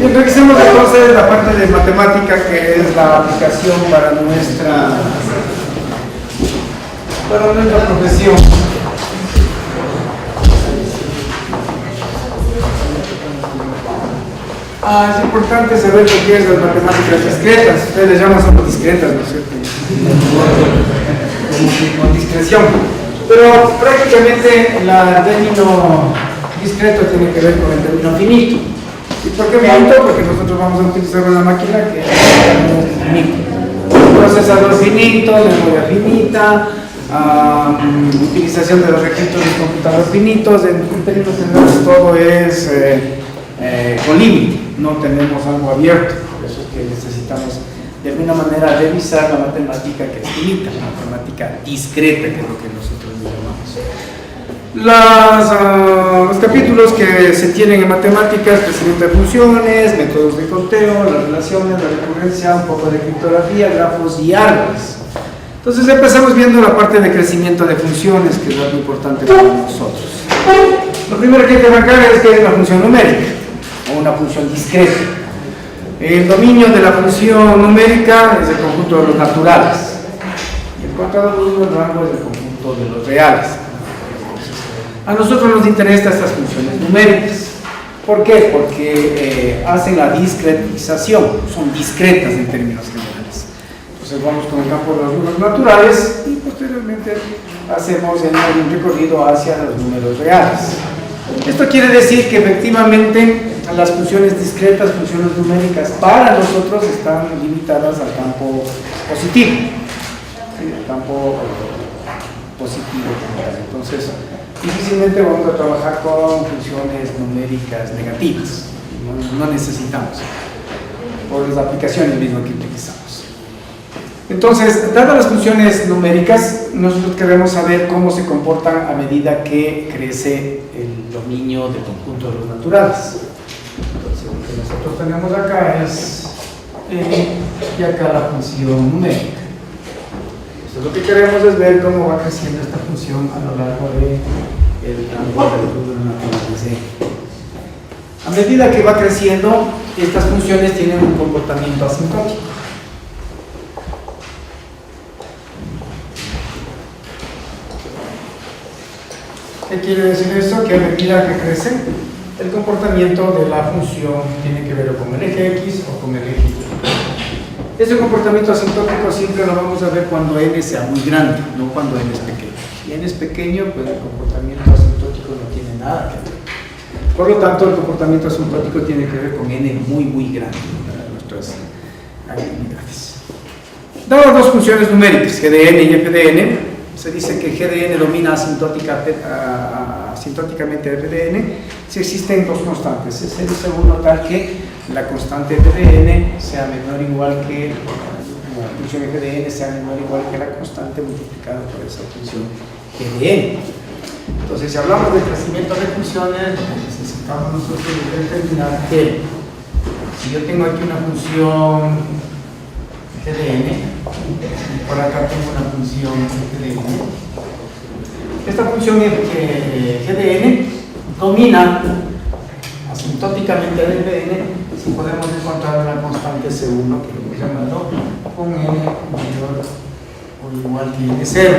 Bien, revisemos entonces la parte de matemática, que es la aplicación para nuestra profesión. Es importante saber lo que es las matemáticas discretas. Ustedes les llaman solo discretas, ¿no es cierto? Con discreción. Pero prácticamente el término discreto tiene que ver con el término finito. ¿Y por qué finito? Porque nosotros vamos a utilizar una máquina que es finito. Procesador finito, memoria finita, utilización de los requisitos de computadores finitos. En términos generales todo es con límite, no tenemos algo abierto. Por eso es que necesitamos de alguna manera revisar la matemática que es finita, la matemática discreta, que es lo que nosotros llamamos. Los capítulos que se tienen en matemáticas: crecimiento de funciones, métodos de conteo, las relaciones, la recurrencia, un poco de criptografía, grafos y árboles. Entonces empezamos viendo la parte de crecimiento de funciones, que es algo importante para nosotros. Lo primero que hay que marcar es que es una función numérica o una función discreta. El dominio de la función numérica es el conjunto de los naturales, y el contradominio del rango es el conjunto de los reales. A nosotros nos interesan estas funciones numéricas. ¿Por qué? Porque hacen la discretización, son discretas en términos generales. Entonces vamos con el campo de los números naturales y posteriormente hacemos un recorrido hacia los números reales. Esto quiere decir que efectivamente las funciones discretas, funciones numéricas, para nosotros están limitadas al campo positivo. ¿Sí? El campo positivo. Entonces, difícilmente vamos a trabajar con funciones numéricas negativas. No necesitamos, por las aplicaciones mismas que utilizamos. Entonces, dadas las funciones numéricas, nosotros queremos saber cómo se comportan a medida que crece el dominio del conjunto de los naturales. Entonces, lo que nosotros tenemos acá es y acá la función numérica. Entonces, lo que queremos es ver cómo va creciendo esta función a lo largo del rango de los naturales. A medida que va creciendo, estas funciones tienen un comportamiento asintótico. ¿Qué quiere decir eso? Que a medida que crece, el comportamiento de la función tiene que ver con el eje X o con el eje Y. Ese comportamiento asintótico siempre lo vamos a ver cuando n sea muy grande, no cuando n es pequeño. Si n es pequeño, pues el comportamiento asintótico no tiene nada que ver. Por lo tanto, el comportamiento asintótico tiene que ver con n muy, muy grande para nuestras actividades. Dadas dos funciones numéricas, g de n y f de n, se dice que g de n domina asintóticamente f de n si existen dos constantes. Se dice uno tal que la constante f de n sea menor o igual que la función f de n sea menor o igual que la constante multiplicada por esa función g de n. Entonces, si hablamos de crecimiento de funciones, necesitamos nosotros determinar que si yo tengo aquí una función g de n y por acá tengo una función f de n, esta función g de n domina asintóticamente f de n si podemos encontrar una constante C1 que lo hemos llamado con n mayor o igual que n0.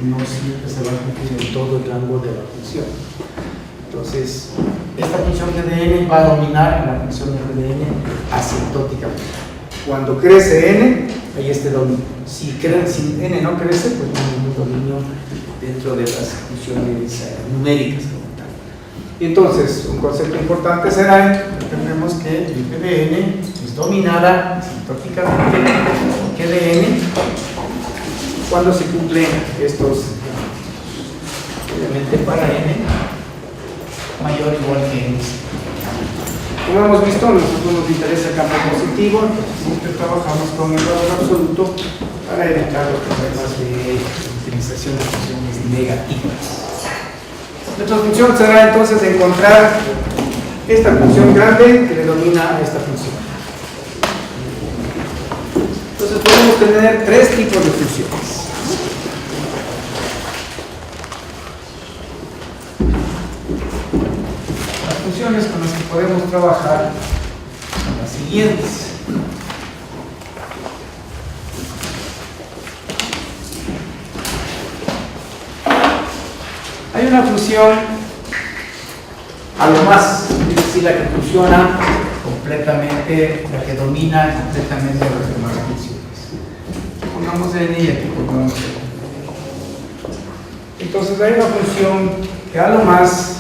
No siempre se va a cumplir en todo el rango de la función. Entonces, esta función g de n va a dominar la función f de n asintóticamente. Cuando crece n, hay este dominio. Si n no crece, pues no hay ningún dominio dentro de las funciones numéricas como tal. Y entonces, un concepto importante será que tenemos que el f de n es dominada asintóticamente g de n cuando se cumplen estos, obviamente para n mayor o igual que n. Como hemos visto, a nosotros nos interesa el campo positivo, siempre trabajamos con el valor absoluto para evitar los problemas de utilización de funciones negativas. Nuestra función será entonces encontrar esta función grande que le domina a esta función. Entonces podemos tener tres tipos de funciones. Las funciones con las que podemos trabajar las siguientes. Hay una función a lo más, es decir, la que funciona completamente, la que domina completamente las demás funciones. Pongamos n y aquí pongamos n. Entonces hay una función que a lo más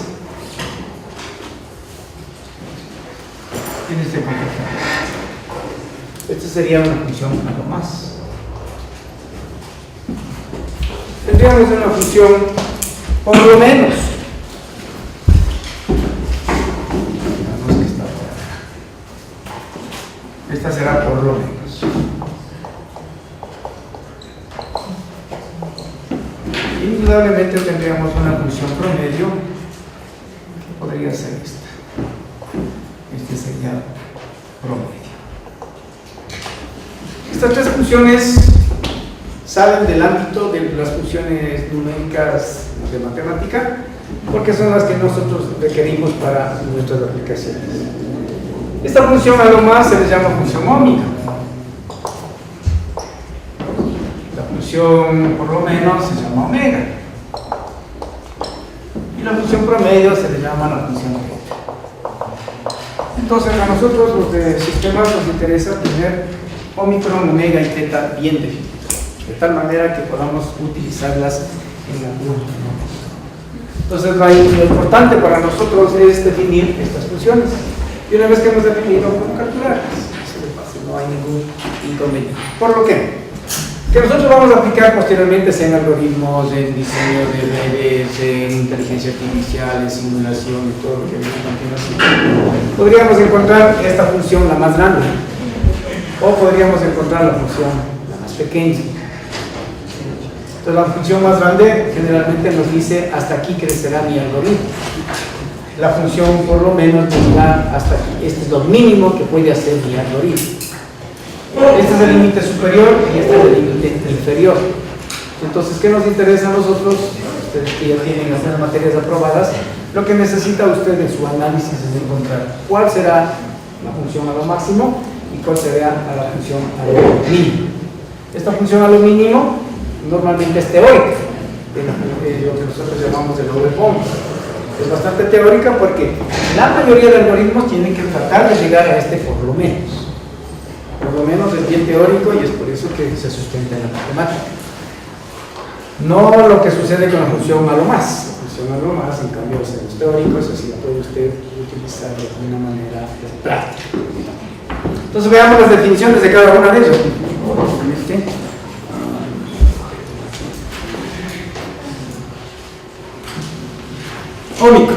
tiene este comportamiento. Esta sería una función a lo más. Tendríamos una función por lo menos. Esta será por lo menos. Indudablemente tendríamos una función promedio que podría ser esta. Este sería promedio. Estas tres funciones salen del ámbito de las funciones numéricas de matemática porque son las que nosotros requerimos para nuestras aplicaciones. Esta función a lo más se le llama función ómica. La función por lo menos se llama omega. Y la función promedio se le llama la función beta. Entonces a nosotros los de sistemas nos interesa tener omicron, omega y teta bien definidos, de tal manera que podamos utilizarlas en algunos fenómenos. Entonces lo importante para nosotros es definir estas funciones. Y una vez que hemos definido, podemos calcularlas. Eso es fácil, no hay ningún inconveniente. Por lo que nosotros vamos a aplicar posteriormente en algoritmos, en diseño de redes, en inteligencia artificial, en simulación y todo lo que viene a continuación. Podríamos encontrar esta función la más grande, o podríamos encontrar la función la más pequeña. Entonces la función más grande generalmente nos dice hasta aquí crecerá mi algoritmo. La función por lo menos dirá hasta aquí. Este es lo mínimo que puede hacer mi algoritmo. Este es el límite superior y este es el límite inferior. Entonces, ¿qué nos interesa a nosotros? Ustedes que ya tienen las materias aprobadas, lo que necesita usted en su análisis es encontrar cuál será la función a lo máximo y cuál será a la función a lo mínimo. Esta función a lo mínimo normalmente es teórica, lo que nosotros llamamos el overbound. Es bastante teórica porque la mayoría de algoritmos tienen que tratar de llegar a este por lo menos. Por lo menos es bien teórico y es por eso que se sustenta en la matemática. No lo que sucede con la función a lo más. La función a lo más, en cambio, es teórico, eso sí la puede usted utilizar de una manera práctica. Entonces veamos las definiciones de cada una de ellas. Ómico.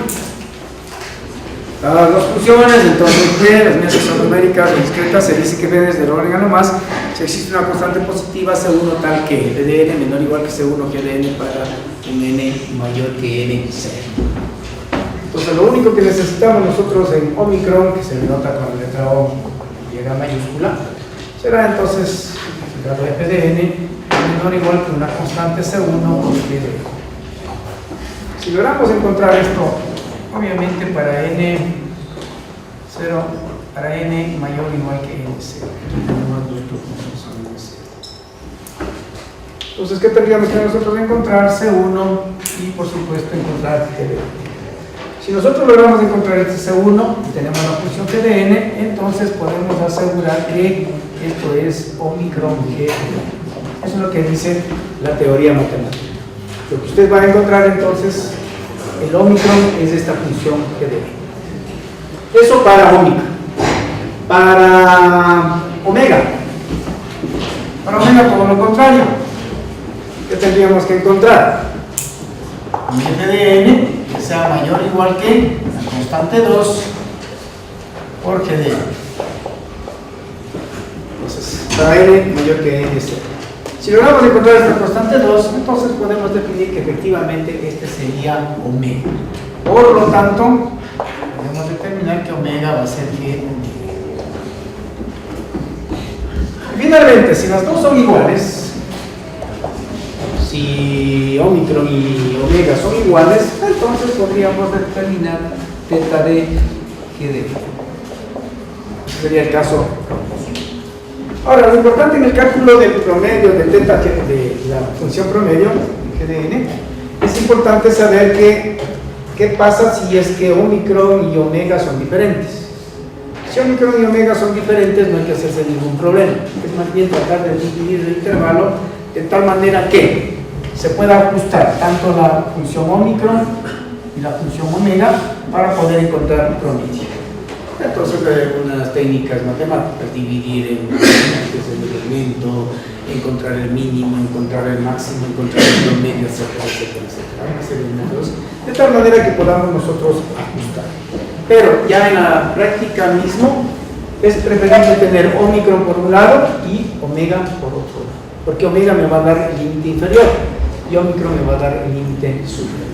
Las dos funciones, entonces B, las mías son numéricas o discretas, se dice que B desde el orden a lo más, si existe una constante positiva C1 tal que P de n menor o igual que C1 G de n para un n mayor que n C. Entonces lo único que necesitamos nosotros en Omicron, que se denota con la letra O llega mayúscula, será entonces el grado de P de n menor o igual que una constante C1 G de n. Si logramos encontrar esto, obviamente para n 0, para n mayor o igual que n0, aquí tenemos dos tupos son n0. Entonces, ¿qué tendríamos que nosotros encontrar? C1 y por supuesto encontrar G de n. Si nosotros logramos encontrar este C1 y tenemos la función G de n, entonces podemos asegurar que esto es Omicron G de n. Eso es lo que dice la teoría matemática. Lo que usted va a encontrar entonces, el Omicron es esta función G de n. Eso para Omicron. Para omega. Para omega todo lo contrario. ¿Qué tendríamos que encontrar? Un G de n que sea mayor o igual que la constante 2 por G de n. Entonces, para n mayor que n0. Si logramos encontrar esta constante 2, entonces podemos definir que efectivamente este sería omega. Por lo tanto, podemos determinar que omega va a ser G omega. Finalmente, si las dos son iguales, si Omicron y omega son iguales, entonces podríamos determinar teta de G de n. Ese sería el caso. Ahora, lo importante en el cálculo del promedio del teta de la función promedio, GDN, es importante saber qué pasa si es que Omicron y Omega son diferentes. Si Omicron y Omega son diferentes, no hay que hacerse ningún problema. Es más bien tratar de dividir el intervalo de tal manera que se pueda ajustar tanto la función Omicron y la función Omega para poder encontrar un promedio. Entonces hay unas técnicas matemáticas, dividir en el elemento, encontrar el mínimo, encontrar el máximo, encontrar el promedio, etcétera, etcétera, etcétera. Una serie de métodos, de tal manera que podamos nosotros ajustar. Pero ya en la práctica mismo es preferible tener Omicron por un lado y Omega por otro lado, porque Omega me va a dar el límite inferior y Omicron me va a dar el límite superior.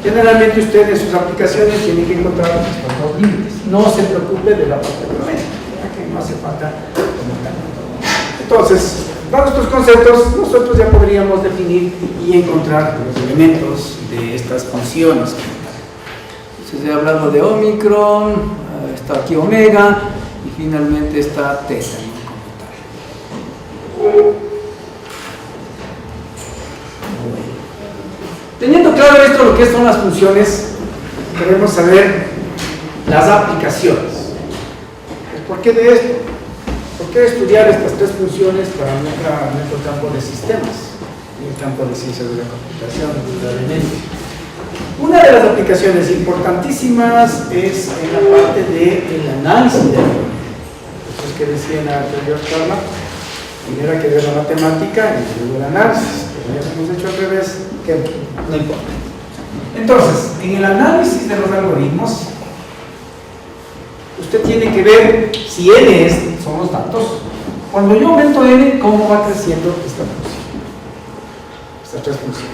Generalmente usted en sus aplicaciones tiene que encontrar estos dos límites. No se preocupe de la parte promedio, que no hace falta comentar. Entonces, dados estos conceptos, nosotros ya podríamos definir y encontrar los elementos de estas funciones. Entonces, ya hablamos de Omicron, está aquí Omega y finalmente está Teta. Teniendo claro esto, lo que son las funciones, queremos saber las aplicaciones. ¿Por qué de esto? ¿Por qué estudiar estas tres funciones para nuestro campo de sistemas, en el campo de ciencias de la computación, indudablemente? Una de las aplicaciones importantísimas es en la parte del análisis de la Entonces, que decía en la anterior charla, primero hay que ver la matemática y luego el análisis. Pero ya lo hemos hecho al revés, que no importa. Entonces, en el análisis de los algoritmos, usted tiene que ver si n son los datos. Cuando yo aumento n, ¿cómo va creciendo esta función? Estas tres funciones.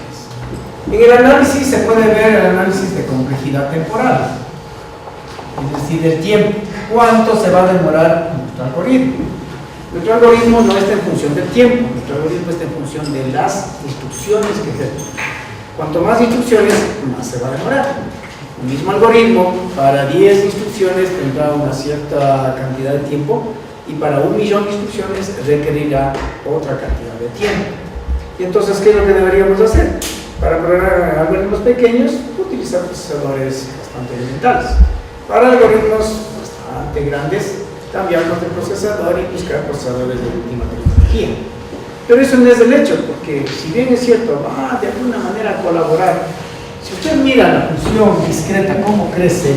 En el análisis se puede ver el análisis de complejidad temporal, es decir, el tiempo. ¿Cuánto se va a demorar nuestro algoritmo? Nuestro algoritmo no está en función del tiempo, nuestro algoritmo está en función de las instrucciones que ejecuta. Cuanto más instrucciones, más se va a demorar. El mismo algoritmo, para 10 instrucciones tendrá una cierta cantidad de tiempo y para 1.000.000 de instrucciones requerirá otra cantidad de tiempo. Y entonces, ¿qué es lo que deberíamos hacer? Para programar algoritmos pequeños, utilizar procesadores bastante elementales. Para algoritmos bastante grandes, cambiarnos de procesador y buscar procesadores de última tecnología. Pero eso no es el hecho, porque si bien es cierto, va de alguna manera a colaborar. Si usted mira la función discreta, cómo crece,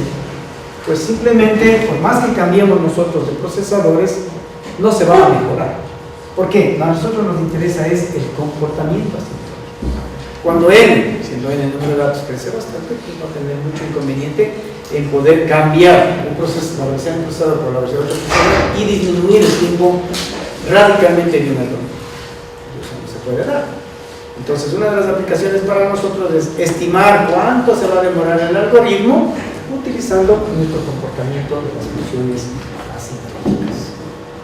pues simplemente, por más que cambiemos nosotros de procesadores, no se va a mejorar. ¿Por qué? A nosotros nos interesa es el comportamiento asintótico. Cuando n, siendo n el número de datos, crece bastante, pues va a tener mucho inconveniente en poder cambiar un proceso, la velocidad de un procesador por la velocidad de otro procesador y disminuir el tiempo radicalmente de un algoritmo. Eso no se puede dar. Entonces, una de las aplicaciones para nosotros es estimar cuánto se va a demorar el algoritmo utilizando nuestro comportamiento de las funciones asintóticas.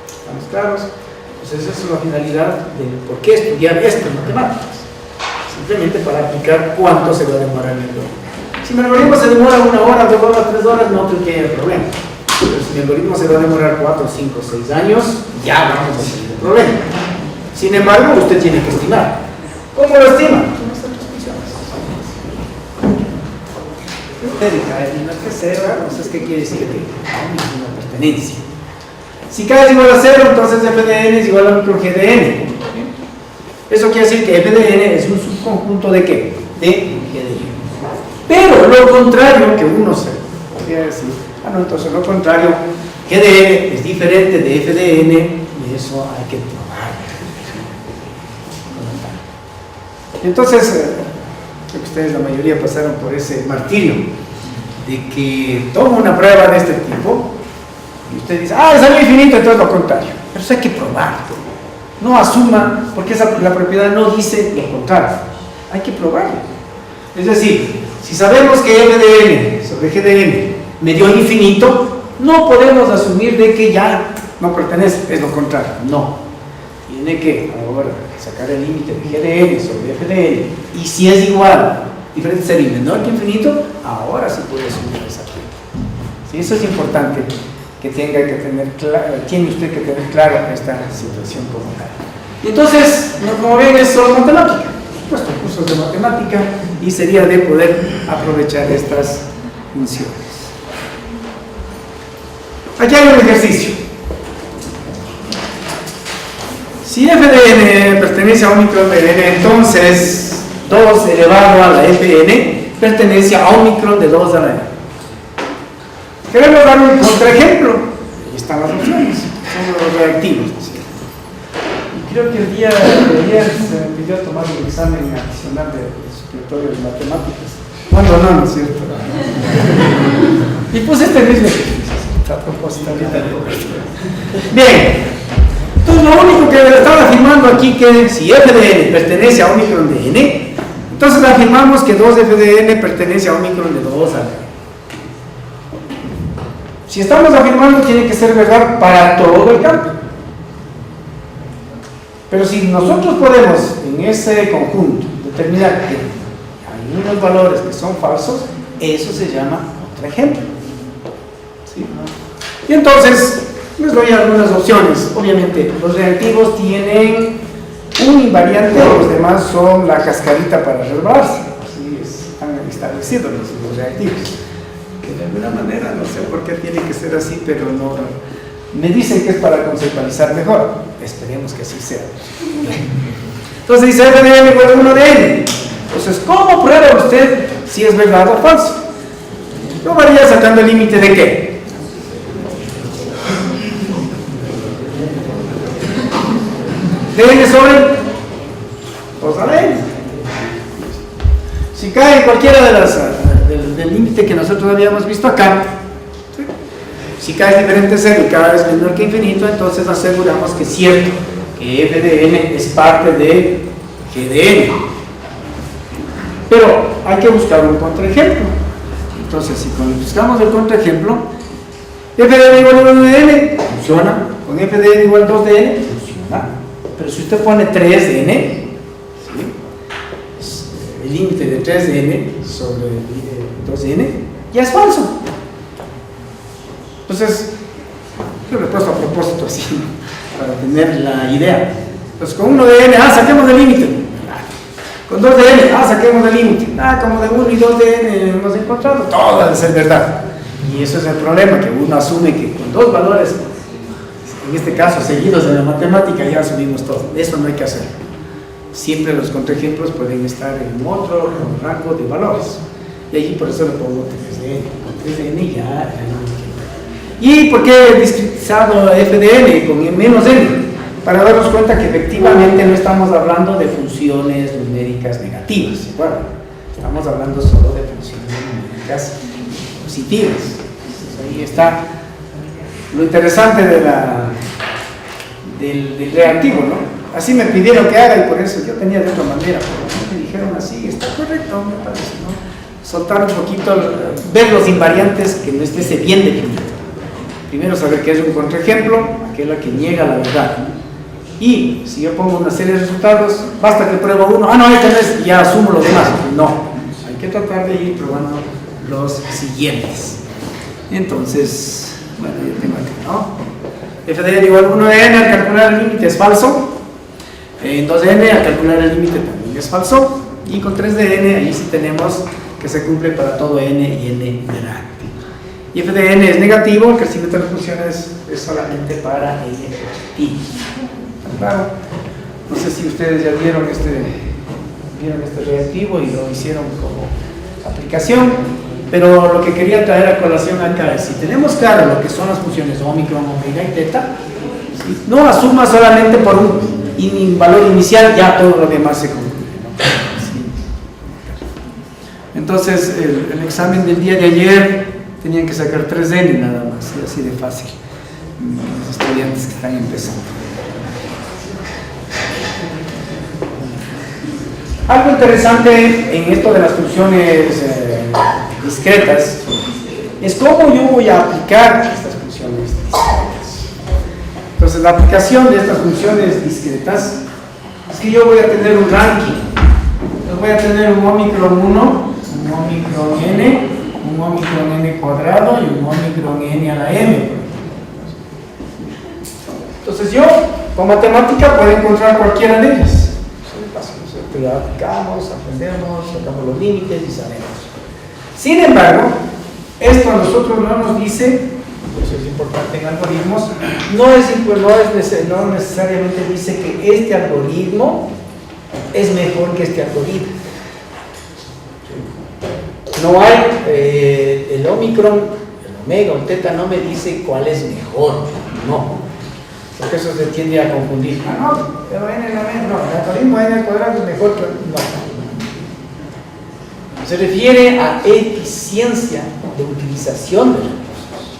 ¿Estamos claros? Entonces, esa es la finalidad de por qué estudiar esto en matemáticas. Simplemente para aplicar cuánto se va a demorar el algoritmo. Si mi algoritmo se demora 1 hora, 2 horas, 3 horas, no creo que haya problema. Pero si mi algoritmo se va a demorar 4, 5, 6 años, ya vamos a tener un problema. Sin embargo, usted tiene que estimar. ¿Cómo lo estima? Con estas tres funciones. Una tercera, entonces, ¿qué quiere decir? Que es una pertenencia. Si k es igual a 0, entonces f de n es igual a micro g de n. Eso quiere decir que f de n es un subconjunto de ¿qué? De g de n. Pero lo contrario que uno se podría decir, no, entonces lo contrario, g de n es diferente de f de n y eso hay que probar. Entonces, creo que ustedes la mayoría pasaron por ese martirio de que toma una prueba de este tipo y usted dice, salió infinito, entonces lo contrario. Pero eso hay que probarlo. No asuma, porque la propiedad no dice lo contrario. Hay que probarlo. Es decir, si sabemos que f de n sobre g de n me dio infinito, no podemos asumir de que ya no pertenece, es lo contrario. No. Tiene que ahora sacar el límite de g de n sobre f de n, y si es igual, diferente sería menor que infinito, ahora sí puede asumir esa prueba. ¿Sí? Eso es importante que tenga que tener tiene usted que tener claro esta situación como tal. Y entonces, como ven, es solo matemática, por supuesto, cursos de matemática, y sería de poder aprovechar estas funciones. Aquí hay un ejercicio. Si f de n pertenece a Omicron de n, entonces 2 elevado a la fn pertenece a Omicron de 2 a la n. Queremos dar un contraejemplo. Ahí están las opciones, son los reactivos, ¿no es cierto? Y creo que el día de ayer se me pidió tomar un examen adicional de supletorio de matemáticas. Bueno, no es cierto. Y pues este mismo a propósito ahorita. Bien, entonces lo único que estaba afirmando aquí que si f de n pertenece a Omicron de n, entonces afirmamos que 2f de n pertenece a Omicron de 2 a n. Si estamos afirmando, tiene que ser verdad para todo el campo. Pero si nosotros podemos en ese conjunto determinar que hay unos valores que son falsos, eso se llama otro ejemplo. ¿Sí? Y entonces les doy algunas opciones. Obviamente los reactivos tienen un invariante, los demás son la cascarita para resbalarse. Así están establecidos los reactivos. Que de alguna manera, no sé por qué tiene que ser así, pero no. Me dicen que es para conceptualizar mejor. Esperemos que así sea. Entonces dice f de n igual a 1 de n. Entonces, ¿cómo prueba usted si es verdad o falso? Yo varía sacando el límite de qué. De n sobre 2 a la n. Si cae en cualquiera de las del límite que nosotros habíamos visto acá, ¿sí? Si k es diferente a 0 y k es menor que infinito, entonces aseguramos que es cierto que f de n es parte de g de n. Pero hay que buscar un contraejemplo. Entonces, si buscamos el contraejemplo, f de n igual a 1 de n, funciona. Con f de n igual a 2 de n, funciona. Pero si usted pone 3 de n, ¿sí? El límite de 3 de n sobre 2 de n, ya es falso. Entonces, yo lo he puesto a propósito así, para tener la idea. Entonces, con 1 de n, saquemos el límite. Con 2 de n, saquemos el límite. Como de 1 y 2 de n hemos encontrado, todo debe ser verdad. Y eso es el problema, que uno asume que con dos valores, en este caso seguidos en la matemática, ya asumimos todo. Eso no hay que hacer. Siempre los contraejemplos pueden estar en otro rango de valores. Y allí por eso le pongo 3 de n. Con 3 de n ya. ¿Y por qué he discretizado f de n con menos n? Para darnos cuenta que efectivamente no estamos hablando de funciones numéricas negativas. Bueno, estamos hablando solo de funciones numéricas positivas. Entonces, ahí está lo interesante de del reactivo, ¿no? Así me pidieron que haga y por eso yo tenía de otra manera, pero me dijeron así, está correcto, me parece, ¿no? Soltar un poquito, ver los invariantes que no esté bien definido. Primero saber qué es un contraejemplo, aquella que niega la verdad, ¿no? Y si yo pongo una serie de resultados, basta que pruebo uno, no, este no es, ya asumo los demás. No, hay que tratar de ir probando los siguientes. Entonces, bueno, yo tengo aquí, ¿no? f de n igual a 1 de n, al calcular el límite es falso. En 2 de n, al calcular el límite también es falso. Y con 3 de n, ahí sí tenemos que se cumple para todo n y n grande. Y f de n es negativo, el crecimiento de las funciones es solamente para n positivo. Claro, no sé si ustedes ya vieron este reactivo y lo hicieron como aplicación, pero lo que quería traer a colación acá es, si tenemos claro lo que son las funciones omicron, omega y teta, ¿sí? No asuma solamente por un valor inicial, ya todo lo demás se concluye, ¿no? Sí. Entonces, el examen del día de ayer tenían que sacar 3 de n nada más, y así de fácil, los estudiantes que están empezando. Algo interesante en esto de las funciones discretas es cómo yo voy a aplicar estas funciones discretas. Entonces, la aplicación de estas funciones discretas es que yo voy a tener un ranking. Entonces, voy a tener un omicron 1, un omicron n, un omicron n cuadrado y un omicron n a la m. Con matemática puede encontrar cualquiera de ellas. Ya aplicamos, aprendemos, sacamos los límites y sabemos. Sin embargo, esto a nosotros no nos dice, eso es importante en algoritmos, no necesariamente dice que este algoritmo es mejor que este algoritmo. No hay, el Omicron, el Omega o el Teta no me dice cuál es mejor, no. Porque eso se tiende a confundir. No, pero n la menos, no, el algoritmo n al cuadrado es mejor que no. Se refiere a eficiencia de utilización de recursos.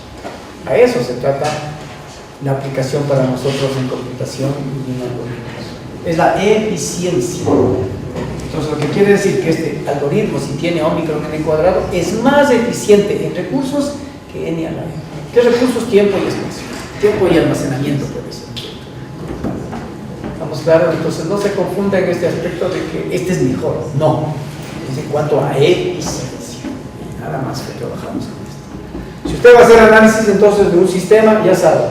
A eso se trata la aplicación para nosotros en computación y en algoritmos. Es la eficiencia. Entonces, lo que quiere decir que este algoritmo, si tiene Omicron n cuadrado, es más eficiente en recursos que n a la n. ¿Qué recursos? Tiempo y espacio. Tiempo y almacenamiento puede ser. Estamos claros, entonces no se confunda en este aspecto de que este es mejor. No, es en cuanto a eficiencia. Nada más que trabajamos con esto. Si usted va a hacer análisis entonces de un sistema, ya sabe,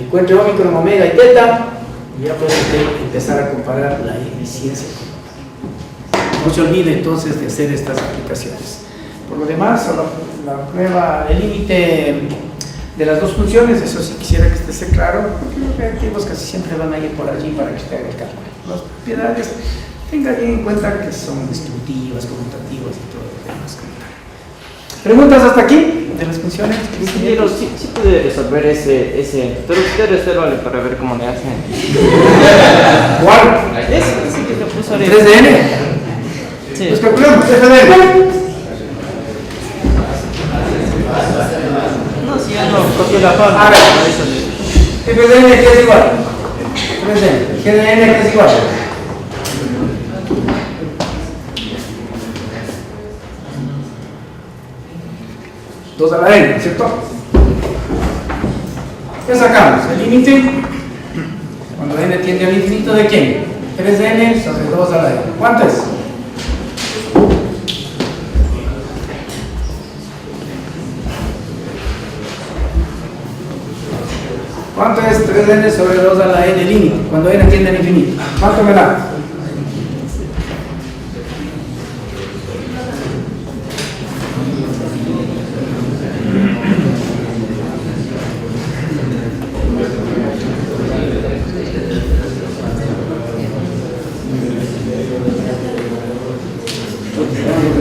encuentre Omicron, Omega y Teta, y ya puede usted empezar a comparar la eficiencia. No se olvide entonces de hacer estas aplicaciones. Por lo demás, solo la prueba, el límite de las dos funciones, eso sí quisiera que esté claro, porque los reactivos casi siempre van a ir por allí para que usted haga el cálculo. Las propiedades, tenga bien en cuenta que son distributivas, conmutativas y todo lo demás. ¿Preguntas hasta aquí de las funciones? Ingeniero, sí puede resolver ese, pero usted resérvale para ver cómo le hacen. ¿Cuál? Ese que te puso ahí. 3DN. Sí. Pues calculamos, 3DN. No, si ya no copié la forma. A ver, FDN que es igual. 3DN. GDN que es igual. Dos a la n, ¿cierto? ¿Qué sacamos? El límite, cuando n tiende al infinito, ¿de quién? 3n sobre 2 a la n. ¿Cuánto es? ¿Cuánto es 3n sobre 2 a la n límite? Cuando n tiende al infinito. ¿Cuánto me da?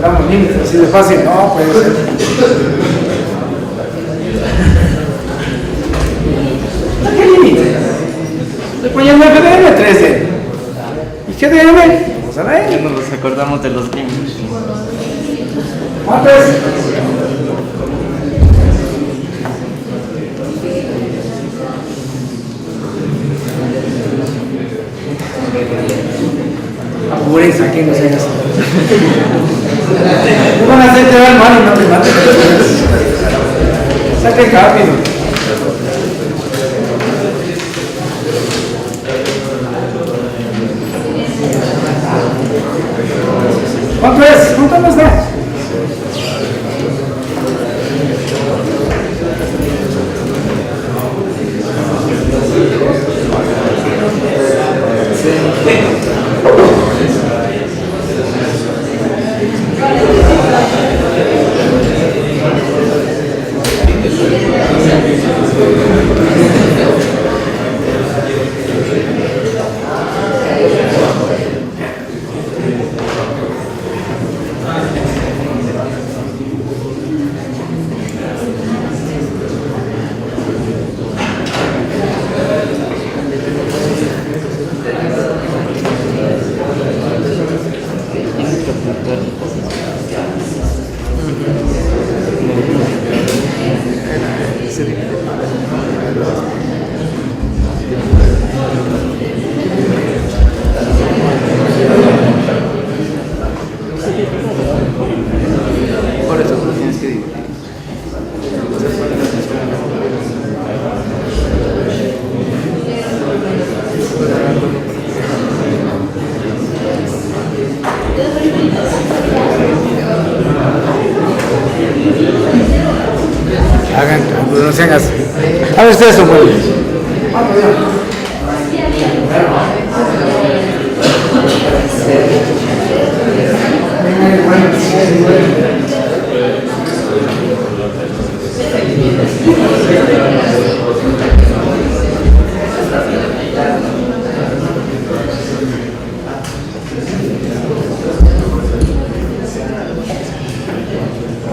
Damos límites, así de fácil, no puede ser. ¿Qué límite? Le poniendo GDN 3D. ¿Y GDN? Vamos a la Ya N. no nos acordamos de los límites. ¿Cuánto es? Apúrense, aquí no se haga así. No van a hacer quedar mal y no te maten. Saquen rápido. ¿Cuánto es? ¿Cuánto nos da? Por eso tú lo tienes que dividir. Hagan, no sean así. A ver ustedes son buenos.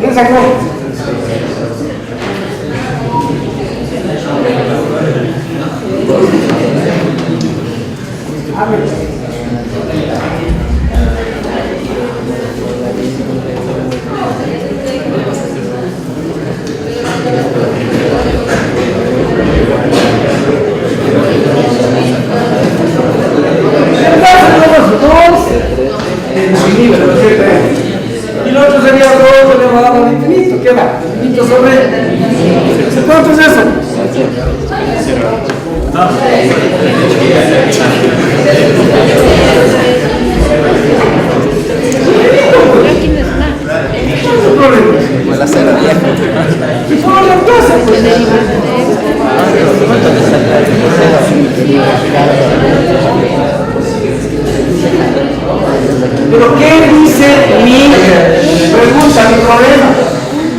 ¿Quién sacó? A ver. Y lo otro sería 2 elevado al infinito. ¿Qué va? Infinito sobre. ¿Cuánto es eso? Pues la cera vieja. Solo la cosa, pues. Pero ¿qué dice mi pregunta, mi problema?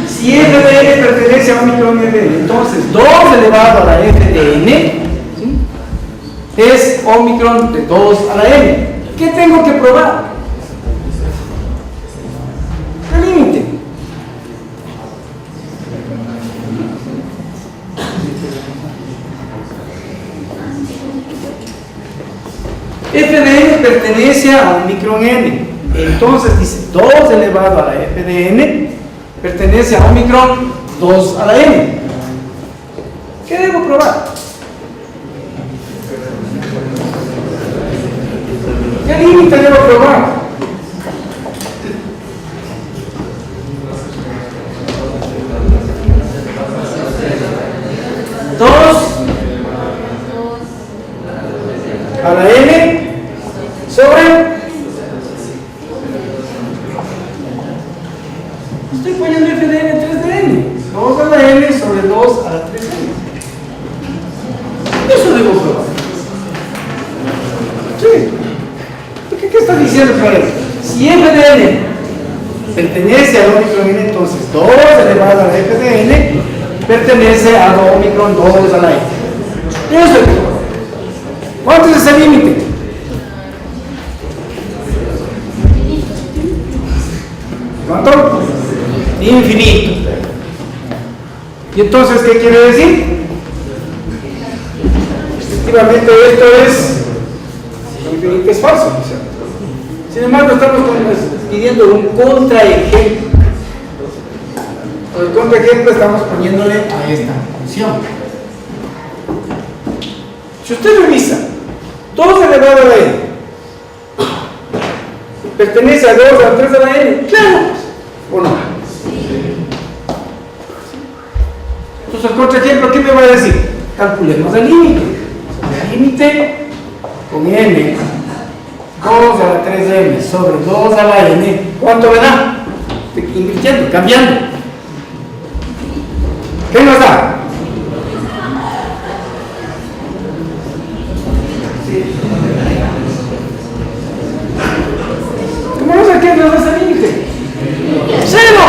Si f de n pertenece a un micrón f de n, entonces 2 elevado a la f de n, ¿sí?, es omicron de 2 a la n. ¿Qué tengo que probar? El límite. F de n pertenece a un micrón n. Entonces dice 2 elevado a la f de n pertenece a un micrón 2 a la n. ¿Qué debo probar? ¿Qué límite debo probar? A la n sobre, estoy poniendo f de n 3 de n, 2 a la n sobre 2 a la 3 de n. Eso debo probar. Sí. ¿Qué está diciendo por eso? Si f de n pertenece al omicron n, entonces 2 elevado a la f de n pertenece al omicron 2 a la n. Eso es todo. ¿Cuánto es ese límite? ¿Cuánto? Infinito. ¿Y entonces qué quiere decir? Efectivamente esto es infinito, es falso, ¿no es cierto? Sin embargo, estamos pidiendo un contraejemplo. El contraejemplo estamos poniéndole a esta función. Si usted revisa 2 elevado a la n pertenece a 2 a la 3 a la n, claro, ¿o no? Entonces el contraejemplo, ¿qué me va a decir? Calculemos el límite. El límite con n 2 a la 3n sobre 2 a la n, ¿cuánto me da? Invirtiendo, cambiando. ¿Qué nos da? ¿Cómo no sé qué nos da ese límite? ¡Cero!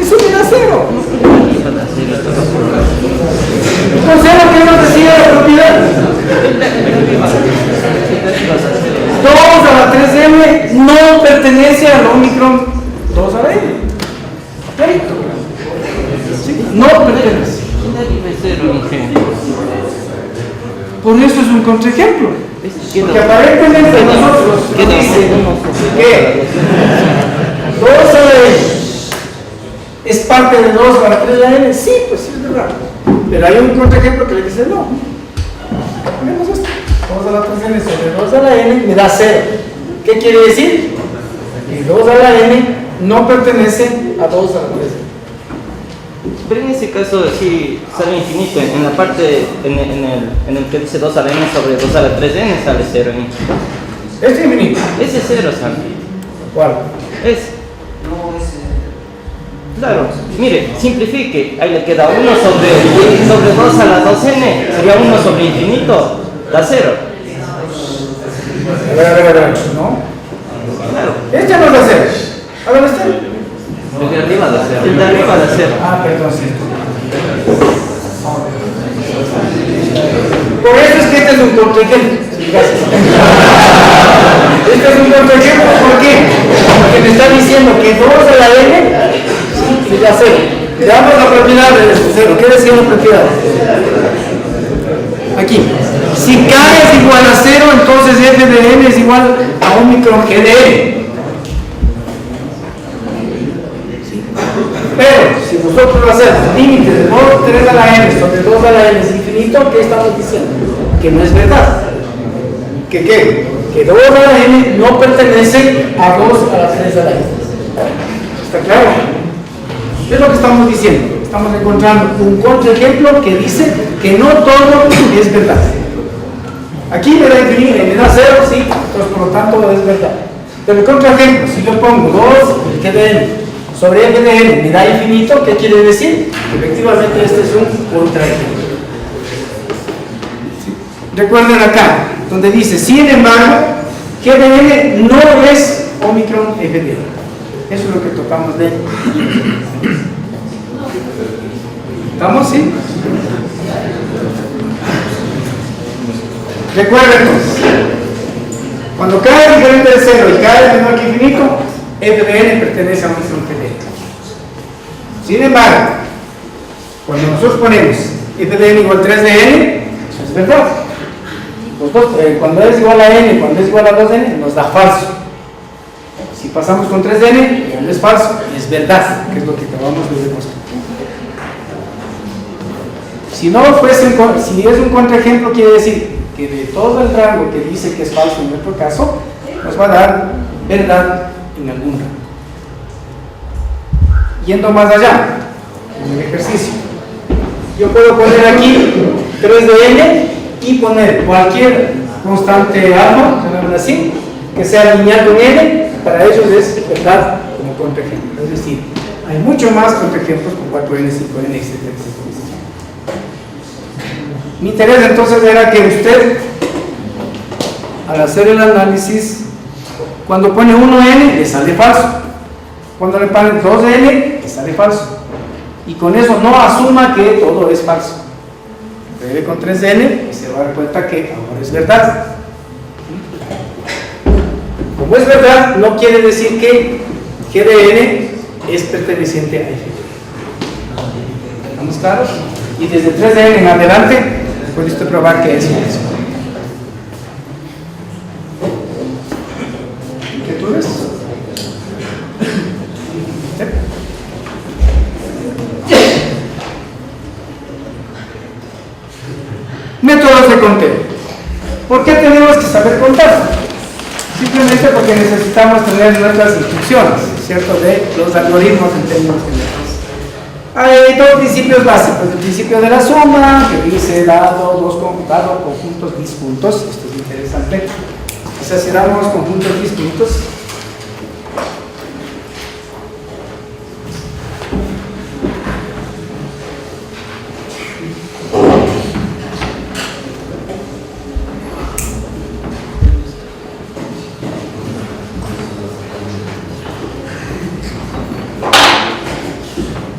Eso me da 0. ¿Con 0 qué nos decía la propiedad? 2 a la 3m no pertenece al omicron 2 a la n. ¿Sí? No pertenece. Por eso es un contraejemplo. Porque aparentemente nosotros que dice que 2 a la n es parte de 2 a la 3 a la n. Sí, pues sí es verdad. Pero hay un contraejemplo que le dice no. Ponemos esto. 2 a la 3n sobre 2 a la n me da 0. ¿Qué quiere decir? Que 2 a la n no pertenece a 2 a la 3n. Pero en ese caso, si sale infinito, en la parte, en el que dice 2 a la n sobre 2 a la 3n sale 0. ¿Es infinito? Ese 0 sale. ¿Cuál? Es. Claro, mire, simplifique, ahí le queda 1 sobre 2 a la 2n, sería 1 sobre infinito, da 0. A ver, ¿no? Este no es de 0. A ver, este. El de arriba de 0. El de arriba de 0. Ah, perdón, sí. Por eso es que este es un contraejemplo. Gracias. Este es un contraejemplo, ¿por qué? Porque me está diciendo que 2 a la n es la 0. Le damos la propiedad de 0. ¿Qué decía la propiedad? Aquí. Si K es igual a 0, entonces f de n es igual a Omicron G de n. Pero si nosotros hacemos límites de 3 a la n sobre 2 a la n es infinito, ¿qué estamos diciendo? Que no es verdad. ¿Que qué? Que 2 a la n no pertenece a 2 a la 3 a la n. ¿Está claro? Es lo que estamos diciendo. Estamos encontrando un contraejemplo que dice que no todo es verdad. Aquí me da infinito, me da 0, sí, entonces por lo tanto es verdad. Pero el contraejemplo, si yo pongo 2 G de n sobre f de n me da infinito, ¿qué quiere decir? Efectivamente este es un contraejemplo. Recuerden acá, donde dice, sin embargo, G de n no es Omicron f de n. Eso es lo que tocamos de. ¿Estamos? ¿Sí? Recuerden entonces, cuando K es diferente de 0 y K es menor que infinito, f de n pertenece a Omicron f de n. Sin embargo, cuando nosotros ponemos f de n igual a 3 de n, eso es verdad. Cuando es igual a n, cuando es igual a 2n, nos da falso. Si pasamos con 3n, no es falso, es verdad, que es lo que acabamos de demostrar. Si no fuese, si es un contraejemplo, quiere decir que de todo el rango que dice que es falso en nuestro caso, nos va a dar verdad en algún rango. Yendo más allá, en el ejercicio, yo puedo poner aquí 3 de n y poner cualquier constante alfa, llamémoslo así, que sea lineal con n, para ellos es verdad como contraejemplo. Es decir, hay mucho más contraejemplos con 4n, 5n, etc. Mi interés entonces era que usted, al hacer el análisis, cuando pone 1n, le sale falso. Cuando le pone 2n, le sale falso. Y con eso no asuma que todo es falso. Pruebe con 3n y se va a dar cuenta que ahora es verdad. Como es verdad, no quiere decir que G de n es perteneciente a f. ¿Estamos claros? Y desde 3 de n en adelante, puede usted probar que es falso. ¿Inquietudes? Métodos de conteo. ¿Por qué tenemos que saber contar? Simplemente porque necesitamos tener nuestras instrucciones, ¿cierto? De los algoritmos en términos generales. Hay dos principios básicos. El principio de la suma, que dice dado conjuntos disjuntos. Esto es interesante. O sea, si damos conjuntos disjuntos,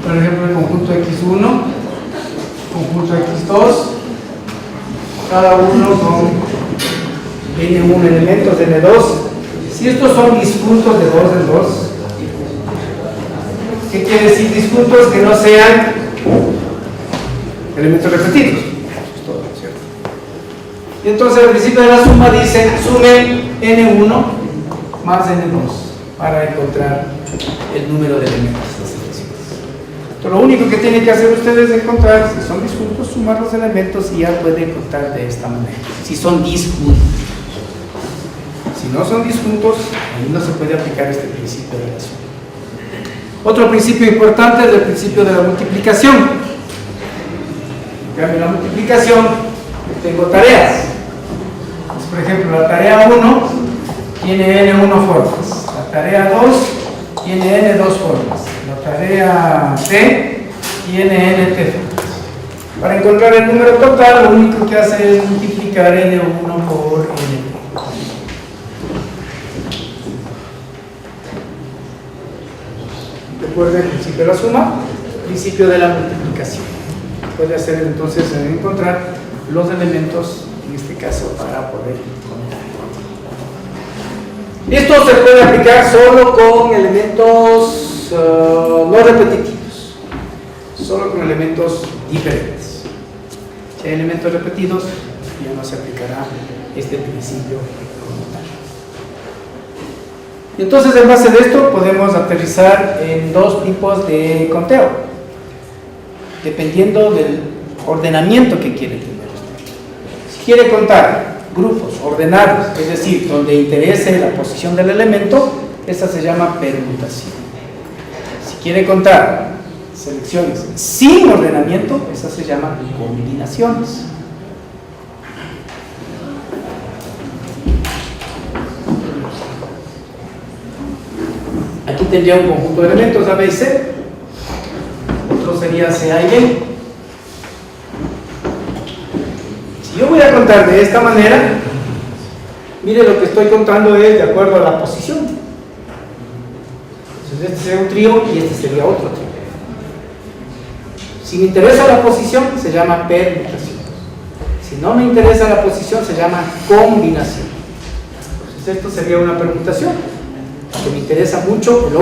por ejemplo, el conjunto x1, conjunto x2, cada uno con n1 elementos, n2. Si estos son disjuntos de 2 en 2, ¿qué quiere decir disjuntos? Que no sean elementos repetidos. Eso es todo, ¿cierto? Y entonces el principio de la suma dice sumen n1 más n2 para encontrar el número de elementos. Lo único que tienen que hacer ustedes es encontrar si son disjuntos, sumar los elementos y ya pueden contar de esta manera. Si son disjuntos. Si no son disjuntos, ahí no se puede aplicar este principio de la suma. Otro principio importante es el principio de la multiplicación. En cambio, en la multiplicación tengo tareas. Entonces, por ejemplo, la tarea 1 tiene n1 formas. La tarea 2 tiene n2 formas. La tarea T tiene nt formas. Para encontrar el número total, lo único que hace es multiplicar n1 por nt. recuerden el principio de la suma, principio de la multiplicación. Puede hacer entonces encontrar los elementos, en este caso, para poder contar. Esto se puede aplicar solo con elementos no repetitivos, solo con elementos diferentes. Si hay elementos repetidos, ya no se aplicará este principio como tal. Y entonces, en base de esto, podemos aterrizar en dos tipos de conteo, dependiendo del ordenamiento que quiere tener usted. Si quiere contar grupos ordenados, es decir, donde interese la posición del elemento, esta se llama permutación. Si quiere contar selecciones sin ordenamiento, esas se llaman combinaciones. Aquí tendría un conjunto de elementos A, B y C. Otro sería C, A y B. Si yo voy a contar de esta manera, mire, lo que estoy contando es de acuerdo a la posición. Entonces este sería un trío y este sería otro trío. Si me interesa la posición, se llama permutación. Si no me interesa la posición, se llama combinación. Entonces esto sería una permutación, que me interesa mucho el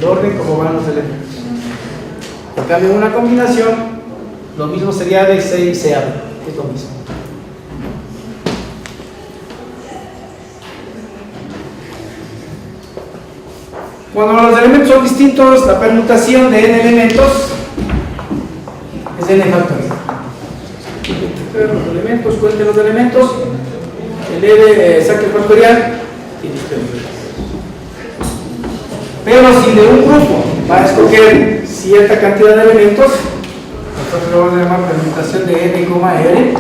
orden como van los elementos. En cambio, en una combinación, lo mismo sería de C y C, A, B, es lo mismo. Cuando los elementos son distintos, la permutación de n elementos es n factorial. Los elementos, cuente los elementos, el n saque el factorial y listo. Pero si de un grupo va a escoger cierta cantidad de elementos, nosotros lo vamos a llamar permutación de n, r.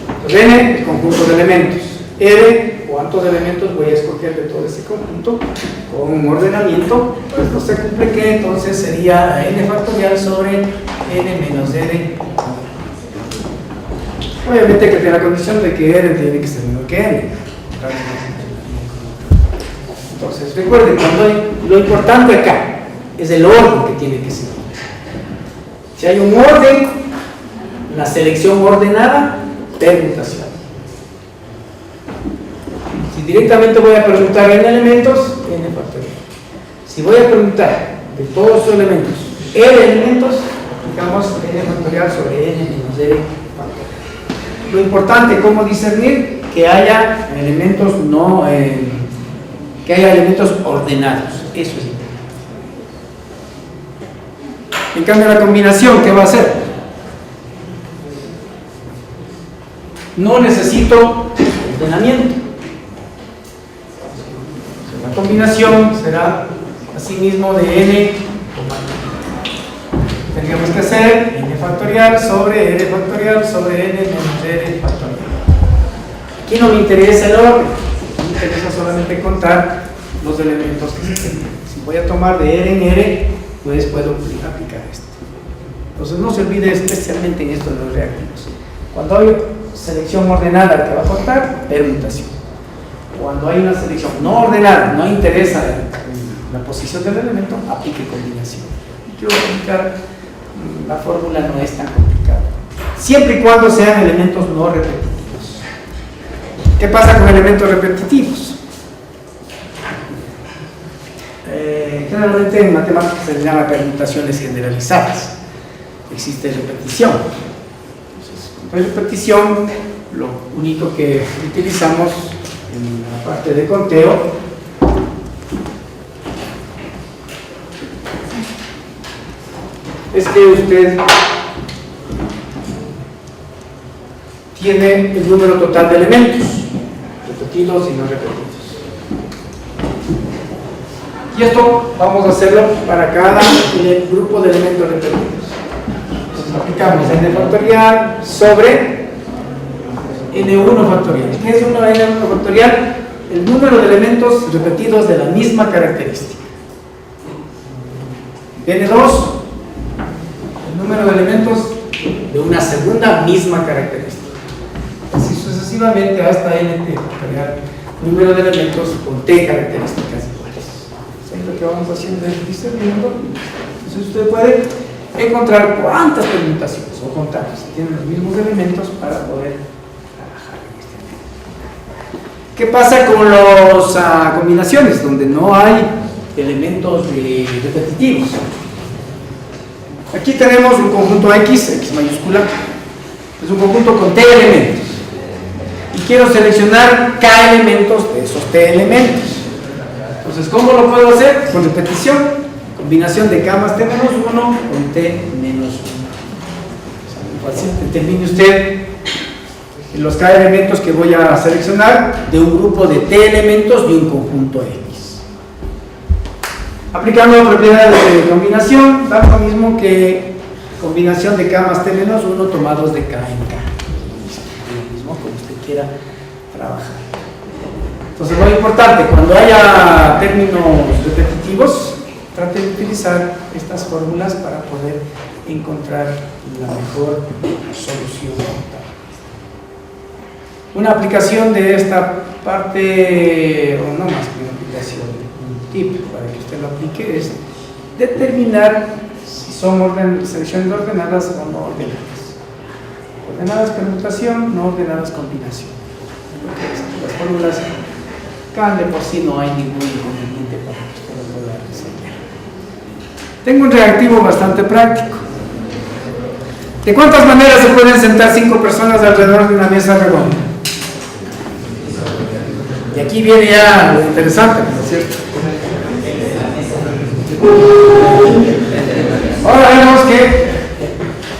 Entonces, n, el conjunto de elementos. R, cuántos elementos voy a escoger de todo ese conjunto con un ordenamiento. Pues no se cumple que entonces sería n factorial sobre n menos r. Obviamente que tiene la condición de que r tiene que ser menor que n. Entonces recuerden, lo importante acá es el orden que tiene que seguir. Si hay un orden, una selección ordenada, permutación. Si directamente voy a preguntar n elementos, n factorial. Si voy a preguntar de todos los elementos, r elementos, aplicamos n factorial sobre n menos r factorial. Lo importante, ¿cómo discernir? Que haya elementos que haya elementos ordenados. Eso es importante. En cambio, la combinación, ¿qué va a hacer? No necesito ordenamiento. La combinación será asimismo de n. Tendríamos que hacer n factorial sobre n factorial sobre n menos r factorial. Aquí no me interesa el orden, me interesa solamente contar los elementos que se tienen. Si voy a tomar de r en r, pues puedo aplicar esto. Entonces no se olvide especialmente en esto de los reactivos. Cuando hay selección ordenada que va a contar, permutación. Cuando hay una selección no ordenada, no interesa la posición del elemento, aplique combinación. Yo voy a aplicar, la fórmula no es tan complicada. Siempre y cuando sean elementos no repetitivos. ¿Qué pasa con elementos repetitivos? Generalmente en matemáticas se les llama permutaciones generalizadas. Existe repetición. Entonces, con repetición, lo único que utilizamos en la parte de conteo es que usted tiene el número total de elementos, repetidos y no repetidos. Y esto vamos a hacerlo para cada grupo de elementos repetidos. Entonces aplicamos n factorial sobre n1 factorial. ¿Qué es n1 factorial? El número de elementos repetidos de la misma característica. n2, el número de elementos de una segunda misma característica. Así sucesivamente hasta nt factorial, número de elementos con t características iguales. lo que vamos haciendo es discerniendo. Entonces usted puede encontrar cuántas permutaciones o contar si tienen los mismos elementos para poder trabajar en este tema. ¿Qué pasa con las combinaciones donde no hay elementos repetitivos? Aquí tenemos un conjunto X mayúscula, es un conjunto con T elementos. Y quiero seleccionar K elementos de esos T elementos. Entonces, ¿cómo lo puedo hacer? Con repetición, combinación de K más T menos 1 con T menos 1. Determine usted los K elementos que voy a seleccionar de un grupo de T elementos de un conjunto X. Aplicando propiedades de combinación, da lo mismo que combinación de K más T menos 1 tomados de K en K. Lo mismo como usted quiera trabajar. Entonces, lo importante, cuando haya términos repetitivos, trate de utilizar estas fórmulas para poder encontrar la mejor solución. Una aplicación de esta parte, o no más que una aplicación, un tip para que usted lo aplique, es determinar si son selecciones ordenadas o no ordenadas. Ordenadas permutación, no ordenadas combinación. Las fórmulas K de por sí no hay ningún inconveniente para que usted lo pueda resolver. Tengo un reactivo bastante práctico. ¿De cuántas maneras se pueden sentar 5 personas alrededor de una mesa redonda? Y aquí viene ya lo interesante, ¿no es cierto? Ahora vemos que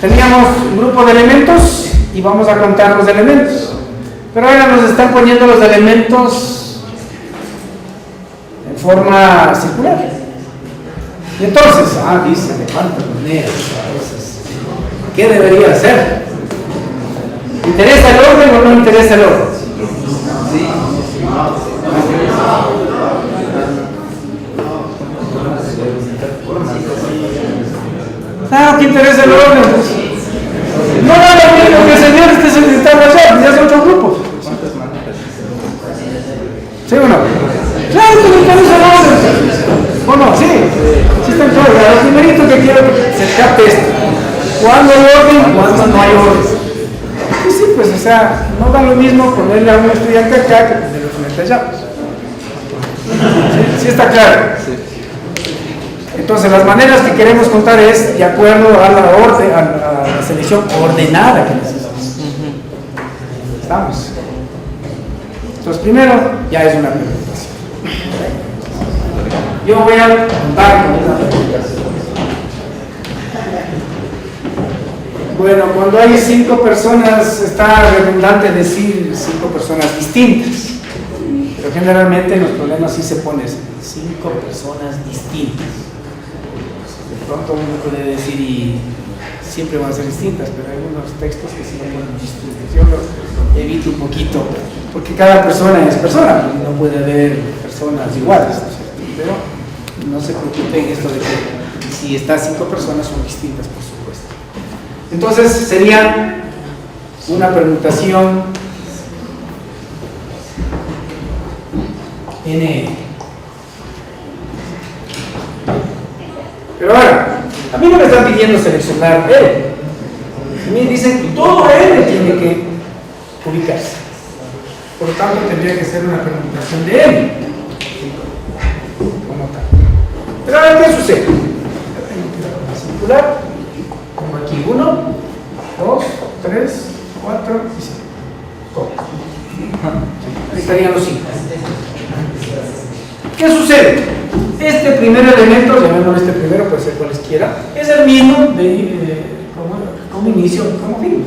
teníamos un grupo de elementos y vamos a contar los elementos. Pero ahora nos están poniendo los elementos en forma circular. Y entonces, dice, de cuántas maneras. Entonces, ¿qué debería hacer? ¿Interesa el orden o no interesa el orden? Sí. ¿Qué interesa el orden? No da lo mismo que el señor esté sentado allá, ya es otro grupo. ¿Sí o no? Claro que me interesa el orden. ¿O no? Sí. Sí está claro. Lo primerito que quiero que se capte esto. ¿Cuándo hay orden? ¿Cuándo no hay orden? Y sí, pues, o sea, no da lo mismo ponerle a un estudiante acá que ponerle a un estudiante allá. ¿Sí está claro? Sí. Entonces, las maneras que queremos contar es de acuerdo a la orden, a la selección ordenada que necesitamos. ¿Estamos? Entonces, primero, ya es una permutación. Yo voy a contar con una permutación. Bueno, cuando hay 5 personas, está redundante decir 5 personas distintas. Pero generalmente en los problemas sí se pone 5 personas distintas. De pronto uno puede decir y siempre van a ser distintas, pero hay unos textos que sí no ponen distintas. Yo lo evito un poquito, porque cada persona es persona, no puede haber personas iguales, ¿no es cierto? Pero no se preocupen esto de que si está 5 personas son distintas, por supuesto. Entonces sería una permutación N. Pero ahora, a mí no me están pidiendo seleccionar L. A mí dicen que todo L tiene que ubicarse. Por lo tanto, tendría que ser una permutación de L. Como tal. Pero ahora, ¿qué sucede? Ya tengo que dar una circular. Como aquí 1, 2, 3, 4 y 5. Ahí estarían los 5. ¿Qué sucede? Este primer elemento, llamémoslo este primero, puede ser cualesquiera, es el mismo como inicio, como fin.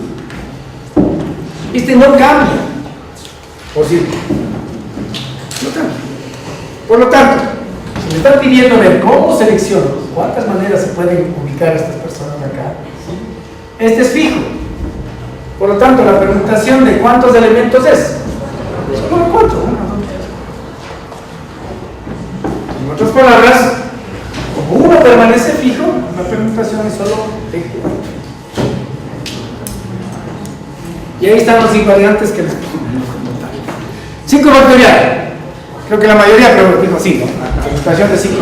Este no cambia, por cierto. No cambia. Por lo tanto, si me están pidiendo ver cómo selecciono, cuántas maneras se pueden ubicar estas personas acá, este es fijo. Por lo tanto, la permutación de cuántos elementos es. Solo de 4. En otras palabras, como uno permanece fijo, la permutación es solo de 4. Y ahí están los invariantes que les pusimos como tal. 5 factorial. Creo que la mayoría, pero dijo 5. La permutación de 5.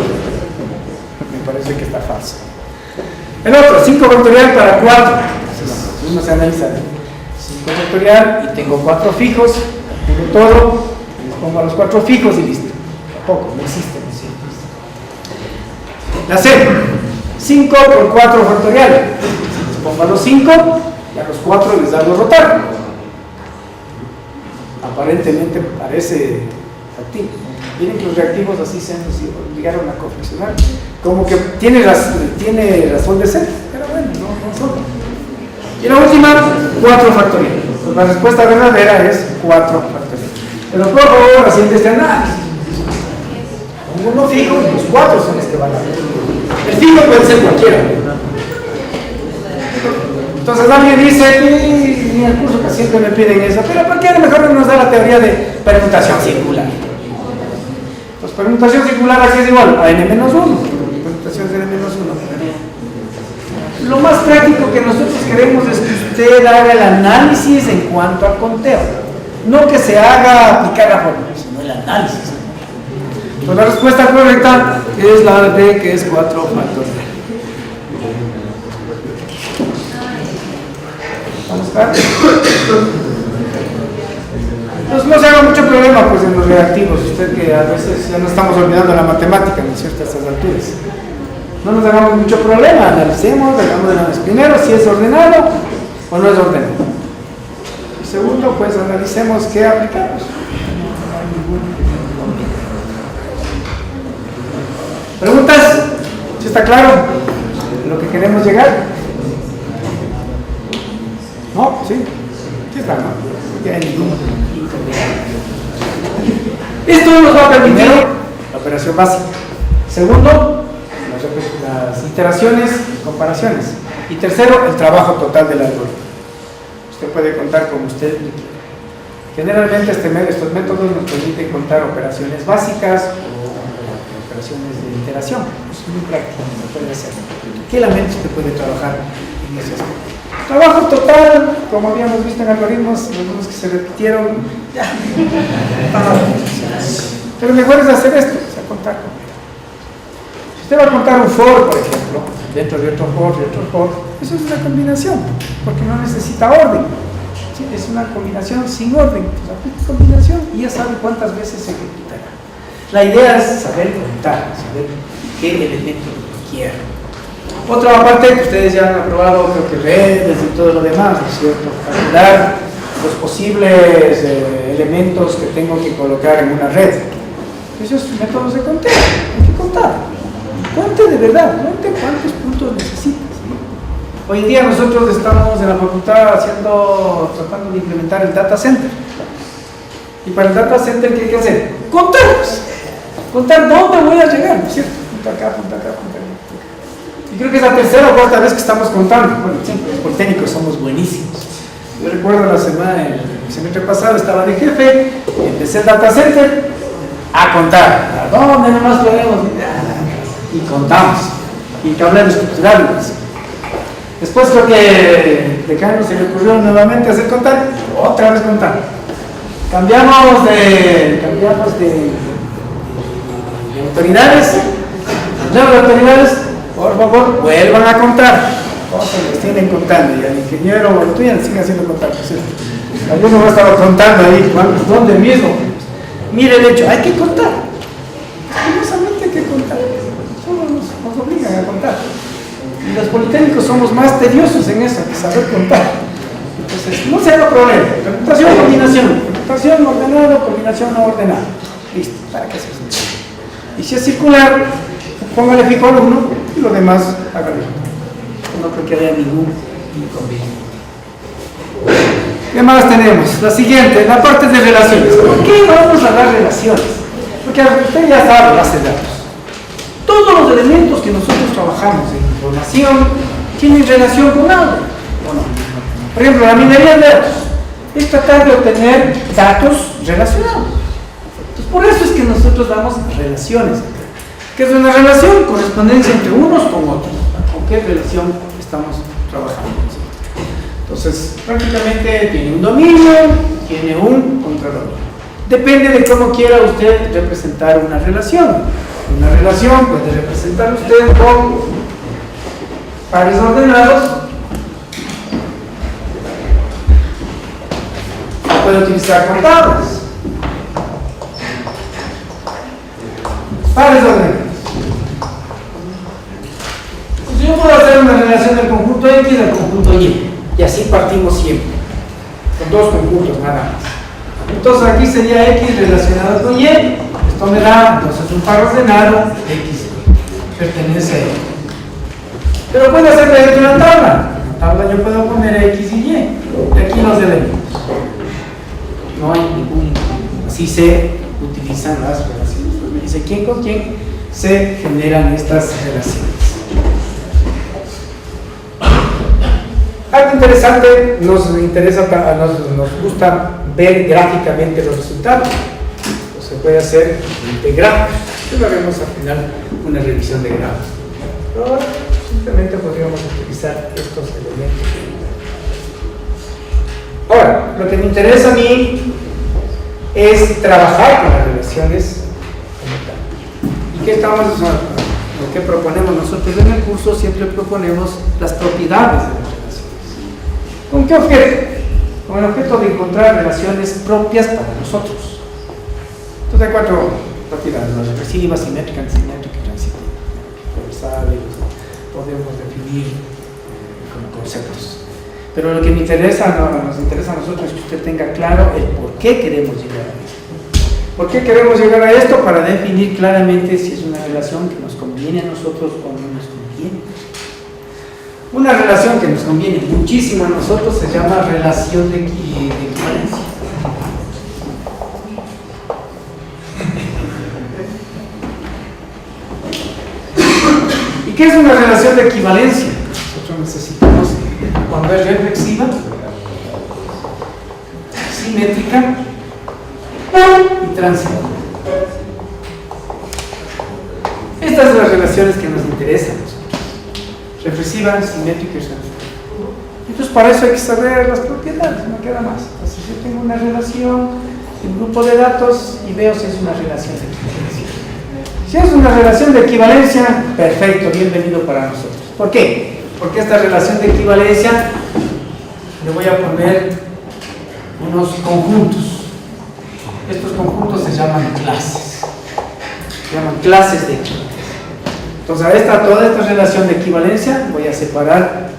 El otro, 5 factorial para 4. Entonces, uno se analiza 5 factorial y tengo 4 fijos, calculo todo, les pongo a los 4 fijos y listo. Tampoco, no existe, no existe. La C, 5 por 4 factorial. Les pongo a los 5 y a los 4 les hago rotar. Aparentemente parece factible. Miren que los reactivos así se obligaron a confeccionar. Como que tiene razón de ser, pero bueno, no son. Y la última, 4 factorial. Pues la respuesta verdadera es 4 factorial. Pero por favor, haciendo este análisis. Pongo uno fijo y los 4 son los que van a ver. El fijo puede ser cualquiera. Entonces alguien dice, ni el curso que siempre me piden eso, pero ¿por qué a lo mejor no nos da la teoría de permutación circular? Pues permutación circular aquí es igual a n-1. Permutación de n-1. Lo más práctico que nosotros queremos es que usted haga el análisis en cuanto al conteo. No que se haga aplicar la fórmula, sino el análisis. Pues la respuesta correcta es la D, que es 4 factorial. ¿Vamos a ver? Pues no se haga mucho problema pues, en los reactivos. Usted que a veces ya no estamos olvidando la matemática, ¿no es cierto?, a estas alturas. No nos hagamos mucho problema, analicemos, hagamos el análisis. Primero, si es ordenado o no es ordenado. Y segundo, pues analicemos qué aplicamos. ¿Preguntas? ¿Sí está claro lo que queremos llegar? ¿No? ¿Sí? Sí está, ¿no? No tiene ningún esto nos va a permitir la operación básica. Segundo, las iteraciones y comparaciones. Y tercero, el trabajo total del algoritmo. Usted puede contar como usted quiera. Generalmente estos métodos nos permiten contar operaciones básicas o operaciones de iteración. Es muy práctico, se puede hacer. Tranquilamente usted puede trabajar en ese aspecto. Trabajo total, como habíamos visto en algoritmos, los que se repitieron, ya. Pero mejor es hacer esto, o sea, contar con él. Si usted va a contar un for, por ejemplo, dentro de otro for, eso es una combinación, porque no necesita orden. ¿Sí? Es una combinación sin orden. Pues aplica combinación y ya sabe cuántas veces se ejecutará. La idea es saber contar, saber qué elemento quiere. Otra parte que ustedes ya han aprobado, creo que redes y todo lo demás, ¿no es cierto? Calcular los posibles elementos que tengo que colocar en una red. Esos métodos de conteo, hay que contar. Cuente de verdad, cuente cuántos puntos necesitas. ¿Sí? Hoy en día nosotros estamos en la facultad tratando de implementar el data center. Y para el data center, ¿qué hay que hacer? Contar. Contar dónde voy a llegar, ¿no es cierto? Punta acá, punta acá, punta acá. Y creo que es la tercera o cuarta vez que estamos contando. Bueno, siempre los politécnicos somos buenísimos. Yo recuerdo el semestre pasado estaba de jefe, empecé el data center a contar. ¿A dónde nomás podemos? Y contamos. Y tableros estructurales. Después creo que de decano se le ocurrió nuevamente hacer contar, otra vez contar. Cambiamos de autoridades. Nuevas autoridades. Por favor, vuelvan a contar. Cosas les tienen contando. Y al ingeniero o al estudiante sigue haciendo contar. Alguien no estaba contando ahí, ¿dónde mismo? Mire, de hecho, hay que contar. Curiosamente hay que contar. Solo nos obligan a contar. Y los politécnicos somos más tediosos en eso, que saber contar. Entonces, no se haga problema. Permutación, combinación. Permutación ordenado, combinación no ordenada. Listo, para que se entienda. Y si es circular, póngale fijo al 1 y lo demás hágalo. No creo que haya ningún inconveniente. ¿Qué más tenemos? La siguiente, la parte de relaciones. ¿Por qué vamos a dar relaciones? Porque usted ya sabe base de datos. Todos los elementos que nosotros trabajamos en información tienen relación con algo. ¿O no? Por ejemplo, la minería de datos es tratar de obtener datos relacionados. Entonces, por eso es que nosotros damos relaciones. ¿Qué es una relación? Correspondencia entre unos con otros. ¿Con qué relación estamos trabajando? Entonces, prácticamente tiene un dominio, tiene un contradominio. Depende de cómo quiera usted representar una relación. Una relación puede representar usted con pares ordenados, puede utilizar con tablas. Pares ordenados. Yo puedo hacer una relación del conjunto X al conjunto Y, y así partimos siempre, con dos conjuntos nada más. Entonces aquí sería X relacionado con Y, esto me da entonces un par ordenado X, pertenece a Y. Pero puedo hacer mediante una tabla. En la tabla yo puedo poner X y Y, y aquí los elementos. No hay ningún, así se utilizan las relaciones. Pues me dice quién con quién se generan estas relaciones. Algo interesante, nos gusta ver gráficamente los resultados. Se puede hacer de gráficos. Ya veremos al final una revisión de gráficos. Pero ahora simplemente podríamos utilizar estos elementos. Ahora, lo que me interesa a mí es trabajar con las relaciones como tal. ¿Y qué estamos haciendo? Lo que proponemos nosotros en el curso, siempre proponemos las propiedades de las relaciones. ¿Con qué objeto? Con el objeto de encontrar relaciones propias para nosotros. Entonces hay cuatro propiedades: la regresiva, simétrica, antisimétrica y transitiva. Podemos definir como conceptos. Pero lo que nos interesa a nosotros es que usted tenga claro el por qué queremos llegar a esto. ¿Por qué queremos llegar a esto? Para definir claramente si es una relación que nos conviene a nosotros o no nos conviene. Una relación que nos conviene muchísimo a nosotros se llama relación de equivalencia. ¿Y qué es una relación de equivalencia? Nosotros necesitamos, cuando es reflexiva, simétrica y transitiva. Estas son las relaciones que nos interesan. Reflexiva, simétrica y transitiva. Entonces para eso hay que saber las propiedades, no queda más. Entonces yo tengo una relación, un grupo de datos y veo si es una relación de equivalencia. Si es una relación de equivalencia, perfecto, bienvenido para nosotros. ¿Por qué? Porque esta relación de equivalencia le voy a poner unos conjuntos. Estos conjuntos se llaman clases. Se llaman clases de equivalencia. Entonces a toda esta relación de equivalencia voy a separar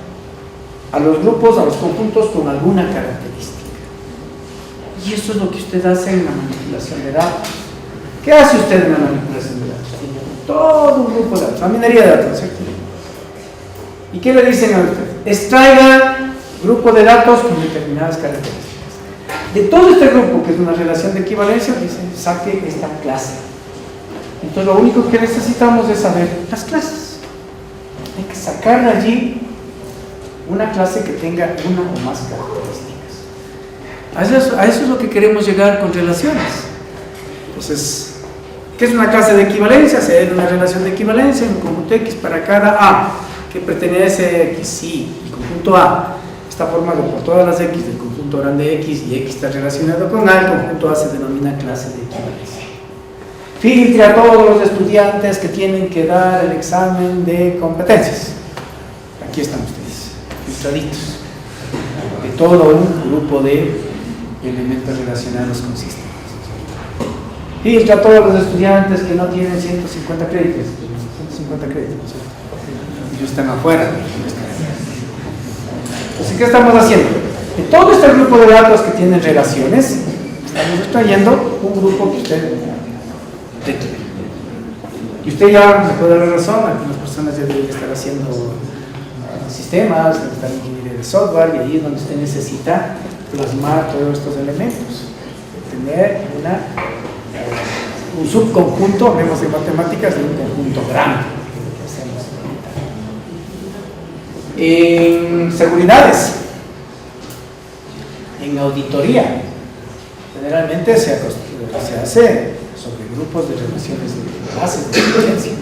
a los grupos, a los conjuntos con alguna característica. Y eso es lo que usted hace en la manipulación de datos. ¿Qué hace usted en la manipulación de datos? Tiene todo un grupo de datos, la minería de datos, ¿cierto? ¿Y qué le dicen a usted? Extraiga grupo de datos con determinadas características. De todo este grupo, que es una relación de equivalencia, dice, saque esta clase. Entonces lo único que necesitamos es saber las clases. Hay que sacar de allí una clase que tenga una o más características. A eso es lo que queremos llegar con relaciones. Entonces, ¿qué es una clase de equivalencia? Se da una relación de equivalencia en un conjunto X para cada A que pertenece a X. Y el conjunto A está formado por todas las X del conjunto grande X y X está relacionado con A. El conjunto A se denomina clase de equivalencia. Filtre a todos los estudiantes que tienen que dar el examen de competencias. Aquí están ustedes, filtraditos, de todo un grupo de elementos relacionados con sistemas. Filtre a todos los estudiantes que no tienen 150 créditos. 150 créditos, ¿no? Ellos están afuera. Entonces, ¿qué estamos haciendo? De todo este grupo de datos que tienen relaciones, estamos extrayendo un grupo que usted requiere. Y usted ya me puede dar razón, algunas personas ya deben estar haciendo sistemas, deben estar en ingeniería de software, y ahí es donde usted necesita plasmar todos estos elementos. Tener un subconjunto, hablemos de matemáticas, de un conjunto grande. En seguridades, en auditoría, generalmente se hace sobre grupos de relaciones de bases de evidencia.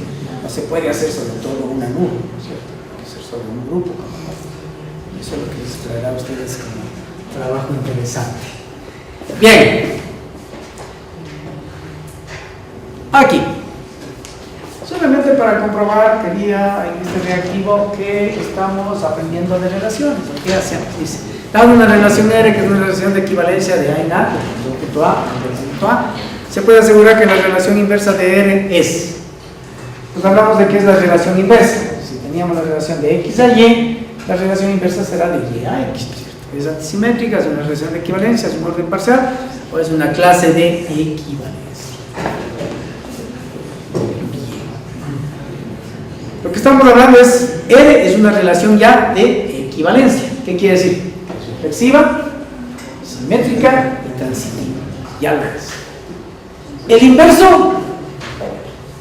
No se puede hacer sobre todo una nube, ¿no es cierto? Hay que hacer sobre un grupo. Y eso es lo que les traerá a ustedes como trabajo interesante. Bien. Aquí. Solamente para para comprobar, quería en este reactivo que estamos aprendiendo de relaciones. ¿Qué hacemos? Dice, dado una relación R, que es una relación de equivalencia de A en A, del punto A, del punto A, se puede asegurar que la relación inversa de R es. Pues hablamos de qué es la relación inversa. Si teníamos la relación de X a Y, la relación inversa será de Y a X. Es antisimétrica, es una relación de equivalencia, es un orden parcial o es una clase de equivalencia. Lo que estamos hablando es, R es una relación ya de equivalencia. ¿Qué quiere decir? Reflexiva, simétrica y transitiva. Ya lo es. El inverso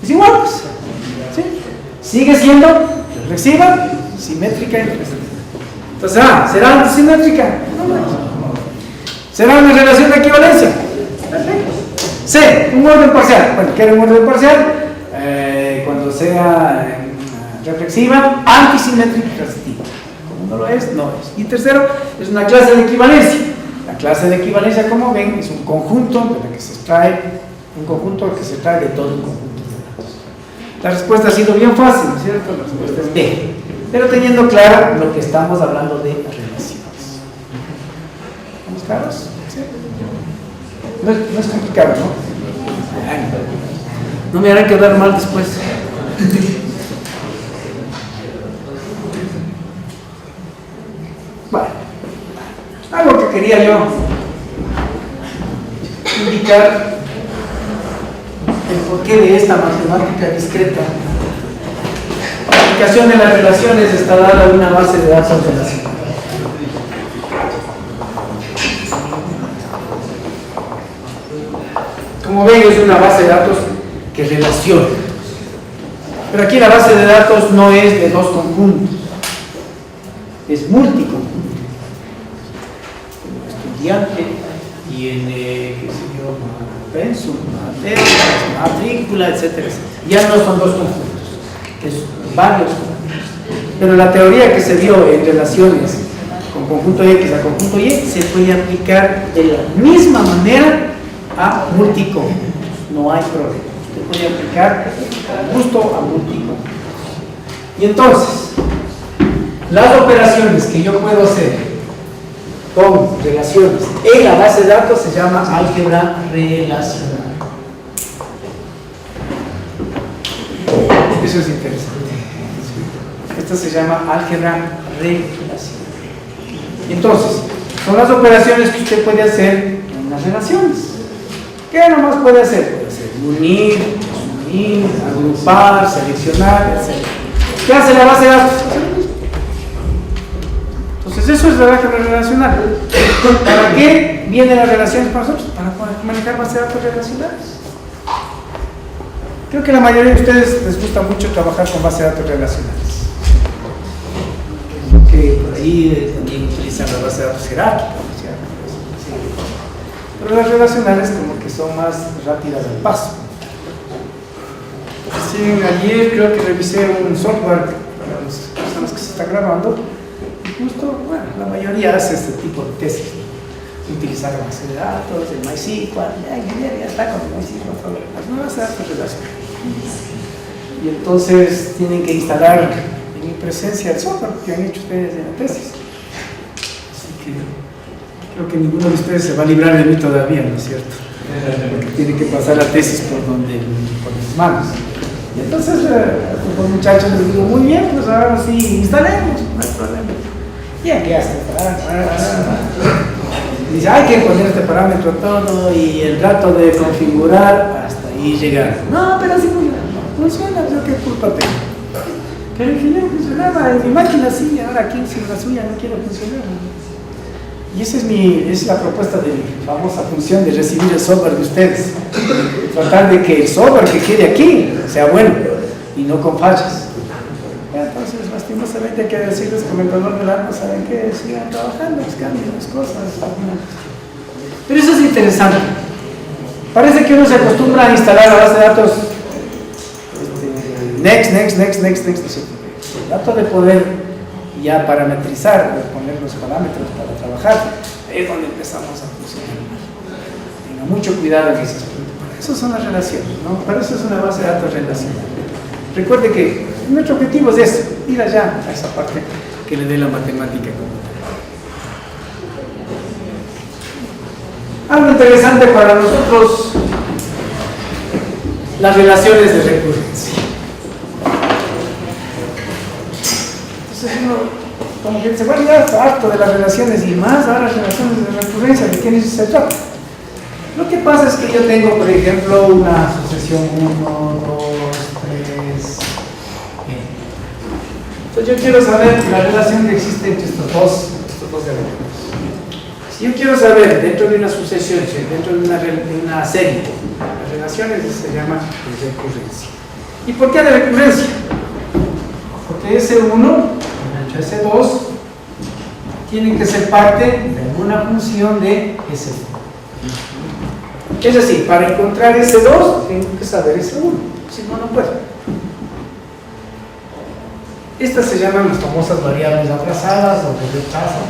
es igual, pues. ¿Sí? Sigue siendo reflexiva, simétrica y transitiva. Entonces, ¿será antisimétrica? No. ¿Será una relación de equivalencia? Perfecto. C, un orden parcial. Bueno, ¿qué era un orden parcial? Cuando sea reflexiva, antisimétrica y transitiva. Como no lo es, no es. Y tercero, es una clase de equivalencia. La clase de equivalencia, como ven, es un conjunto de la que se extrae, un conjunto que se extrae de todo un conjunto de datos. La respuesta ha sido bien fácil, ¿no es cierto? La respuesta es B. Pero teniendo claro lo que estamos hablando de relaciones. ¿Estamos claros? ¿Sí? No es complicado, ¿no? No me harán quedar mal después. Bueno, algo que quería yo indicar el porqué de esta matemática discreta. La aplicación de las relaciones está dada en una base de datos relacional. Como ven, es una base de datos que relaciona. Pero aquí la base de datos no es de dos conjuntos, es multiconjunto. Estudiante tiene, qué sé yo, pensum, materias, matrícula, etcétera, etcétera. Ya no son dos conjuntos, es varios conjuntos. Pero la teoría que se dio en relaciones con conjunto X a conjunto Y se puede aplicar de la misma manera a multiconjuntos. No hay problema. Se puede aplicar con gusto a multiconjuntos. Y entonces, las operaciones que yo puedo hacer con relaciones en la base de datos se llama álgebra relacional. Eso es interesante. Esto se llama álgebra relacional. Entonces, son las operaciones que usted puede hacer en las relaciones. ¿Qué nomás puede hacer? Puede hacer unir, agrupar, seleccionar, etc. ¿Qué hace la base de datos? Entonces eso es la álgebra relacional. ¿Para qué vienen las relaciones para nosotros? Para manejar base de datos relacionales. Creo que la mayoría de ustedes les gusta mucho trabajar con base de datos relacionales. Que por ahí también utilizan la base de datos jerárquica. Pero las relacionales como que son más rápidas al paso. Sí, ayer creo que revisé un software para las personas que se está grabando y justo, bueno, la mayoría hace este tipo de tesis, ¿no? Utilizar la base de datos, el MySQL, ya está con el MySQL, las nuevas datos relacionales. Y entonces tienen que instalar en mi presencia el software que han hecho ustedes en la tesis. Así que creo que ninguno de ustedes se va a librar de mí todavía, ¿no es cierto? Porque tiene que pasar la tesis por mis manos. Y entonces, los muchachos les digo, muy bien, pues ahora sí, instalemos, no hay problema. Y aquí hace dice, hay que poner este parámetro todo y el rato de configurar hasta ahí llegar. No, pero sí funciona, yo qué culpa tengo. Pero el ingeniero funcionaba, en mi máquina sí, ahora aquí sin la suya no quiero funcionar. Y esa es la propuesta de mi famosa función de recibir el software de ustedes. Tratar de que el software que quede aquí sea bueno y no con fallas. Entonces, lastimosamente hay que decirles con el dolor del alma, ¿saben qué? Sigan trabajando, cambien las cosas. Pero eso es interesante. Parece que uno se acostumbra a instalar la base de datos next, el dato de poder ya parametrizar, poner los parámetros para trabajar, es donde empezamos a funcionar. Tenga mucho cuidado en ese aspecto. Para eso son las relaciones, ¿no? Para eso es una base de datos relacional. Recuerde que nuestro objetivo es eso, ir allá a esa parte que le dé la matemática. Algo interesante para nosotros, las relaciones de recurrencia. Entonces uno como que se va a olvidar harto de las relaciones y más ahora las relaciones de recurrencia, ¿de quién se trata? Lo que pasa es que yo tengo, por ejemplo, una sucesión 1, 2, 3, entonces yo quiero saber la relación que existe entre estos dos elementos. Si yo quiero saber dentro de una sucesión, dentro de una serie, las relaciones se llaman recurrencia. ¿Y por qué de recurrencia? Porque S1 y S2 tienen que ser parte de una función de S1. Es decir, para encontrar S2 tengo que saber S1, si no, no puedo. Estas se llaman las famosas variables atrasadas o de retraso.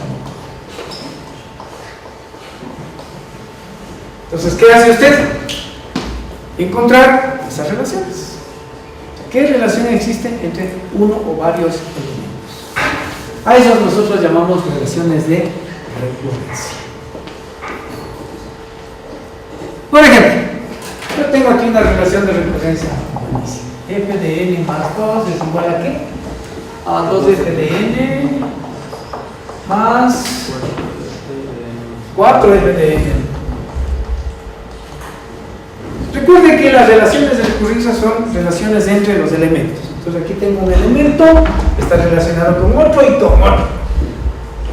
Entonces, ¿qué hace usted? Encontrar esas relaciones. ¿Qué relación existe entre uno o varios elementos? A eso nosotros llamamos relaciones de recurrencia. Por ejemplo, yo tengo aquí una relación de recurrencia buenísima. F de n más 2 es igual a ¿qué? A 2f de n más 4f de n. Recuerden que las relaciones de recurrencia son relaciones entre los elementos. Entonces aquí tengo un elemento, está relacionado con otro y con otro.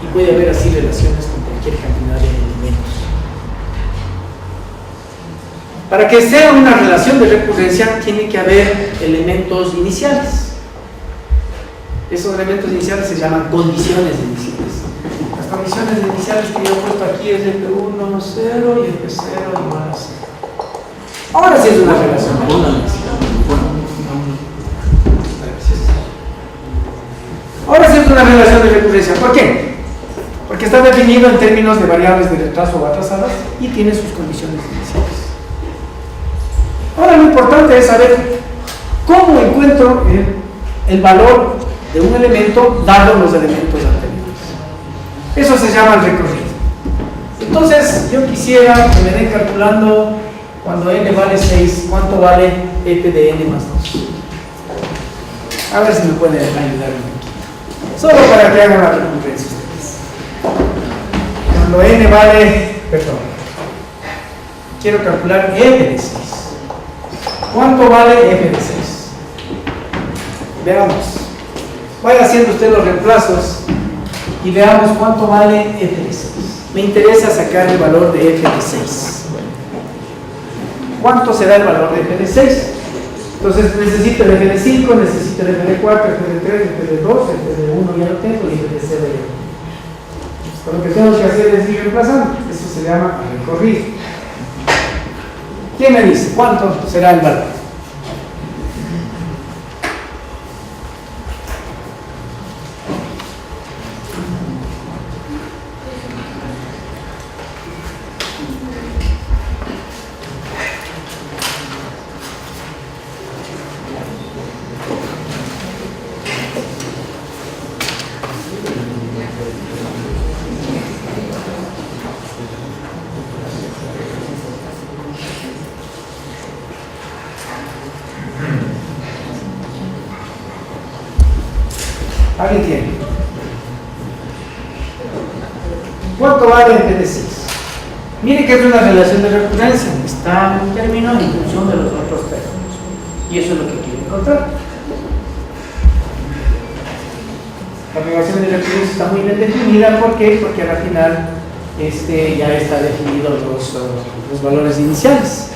Y puede haber así relaciones con cualquier cantidad de elementos. Para que sea una relación de recurrencia tiene que haber elementos iniciales. Esos elementos iniciales se llaman condiciones iniciales. Las condiciones iniciales que yo he puesto aquí es F1, 0 y F0 igual a 0. Ahora sí es una relación. Ahora sí es una relación de recurrencia. ¿Por qué? Porque está definido en términos de variables de retraso o atrasadas y tiene sus condiciones iniciales. Ahora lo importante es saber cómo encuentro el valor de un elemento dado los elementos anteriores. Eso se llama el recorrido. Entonces yo quisiera que me den calculando cuando n vale 6, ¿cuánto vale f de n más 2? A ver si me pueden ayudar un poquito. Solo para que hagan la recompensa ustedes. Cuando n vale, perdón, quiero calcular f de 6. ¿Cuánto vale f de 6? Veamos. Vaya haciendo usted los reemplazos y veamos cuánto vale f de 6. Me interesa sacar el valor de f de 6. ¿Cuánto será el valor de f de 6? Entonces necesito el f de 5, necesito el f de 4, f de 3, f de 2, f de 1 ya lo tengo y f de 0 ya lo tengo. Lo que tengo que hacer es ir reemplazando. Eso se llama recorrido. ¿Quién me dice cuánto será el valor? ¿Alguien tiene? ¿Cuánto vale f de 6? Mire que es una relación de recurrencia. Está un término en función de los otros términos. Y eso es lo que quiero encontrar. La relación de recurrencia está muy bien definida. ¿Por qué? Porque al final ya está definido los valores iniciales.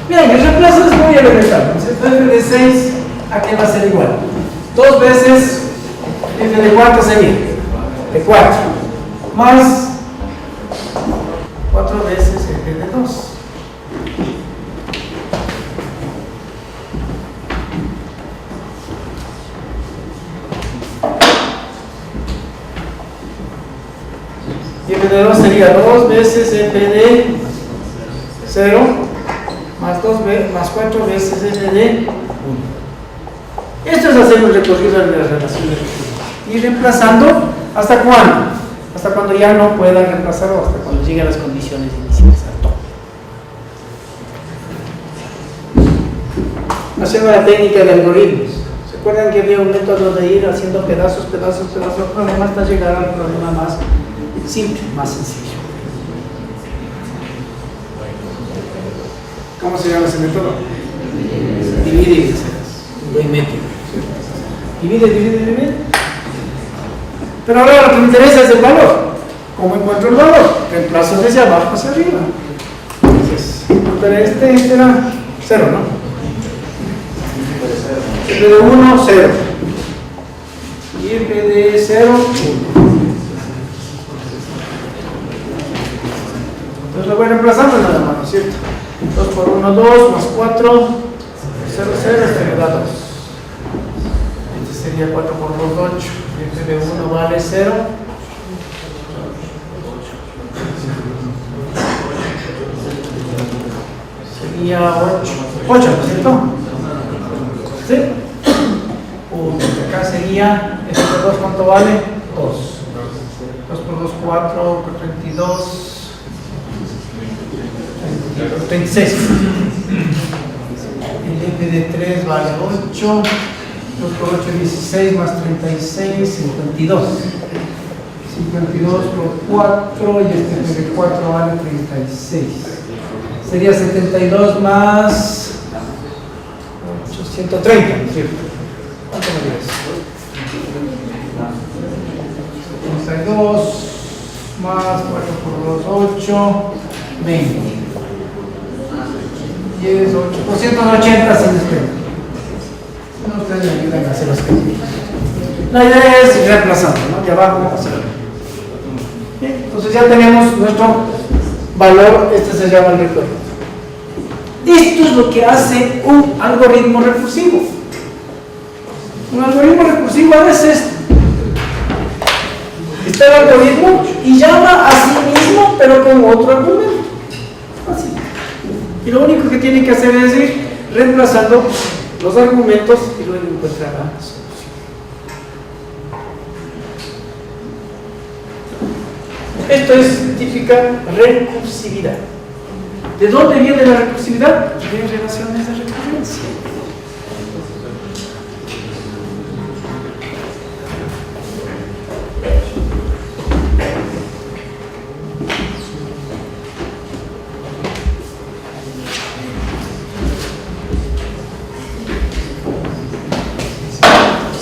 Bien, el reemplazo es muy elemental. F de 6, ¿a qué va a ser igual? 2 veces f de cuánto sería? De 4. Más 4 veces f de 2. Y f de 2 sería 2 veces f de 0 más 4 veces f de 1. Esto es hacer un recorrido de las relaciones. Y reemplazando, ¿hasta cuándo? Hasta cuando ya no pueda reemplazar o hasta cuando lleguen las condiciones iniciales a todo. Haciendo la técnica de algoritmos. ¿Se acuerdan que había un método de ir haciendo pedazos, problema hasta llegar al problema más simple, más sencillo? ¿Cómo se llama ese método? Divide y vencerás. Buen método. Divide. Pero ahora lo que me interesa es el valor. ¿Cómo encuentro el valor? Reemplazo desde abajo hacia arriba. Entonces, pero este era 0, ¿no? F de 1, 0. Y F de 0, 1. Entonces lo voy reemplazando nada más, ¿no es cierto? 2 por 1, 2, más 4, 0, 0, este me da 2. Este sería 4 por 2, 8. F de 1 vale 0. Sería 8, ¿no es cierto? ¿Sí? Acá sería, F de 2, ¿cuánto vale? 2. 2 por 2, 4, 32. 36. El F de 3 vale 8. 2 por 8, 16 más 36, 52. 52 por 4 y este F de 4 vale 36. Sería 72 más 830, ¿no es cierto? ¿Cuánto me dio eso? 32 más 4 por 2, 8, 20. 10, 8, 280 sin despegar. No, ustedes me ayudan a hacer los cálculos. La idea es ir reemplazando, ¿no? De abajo hacia arriba. Bien, entonces ya tenemos nuestro valor, este se llama el recorrido. Esto es lo que hace un algoritmo recursivo. Un algoritmo recursivo es esto. Está el algoritmo y llama a sí mismo, pero con otro argumento. Así. Y lo único que tiene que hacer es ir reemplazando los argumentos y luego encontrar la solución. Esto es típica recursividad. ¿De dónde viene la recursividad? De relaciones de recurrencia.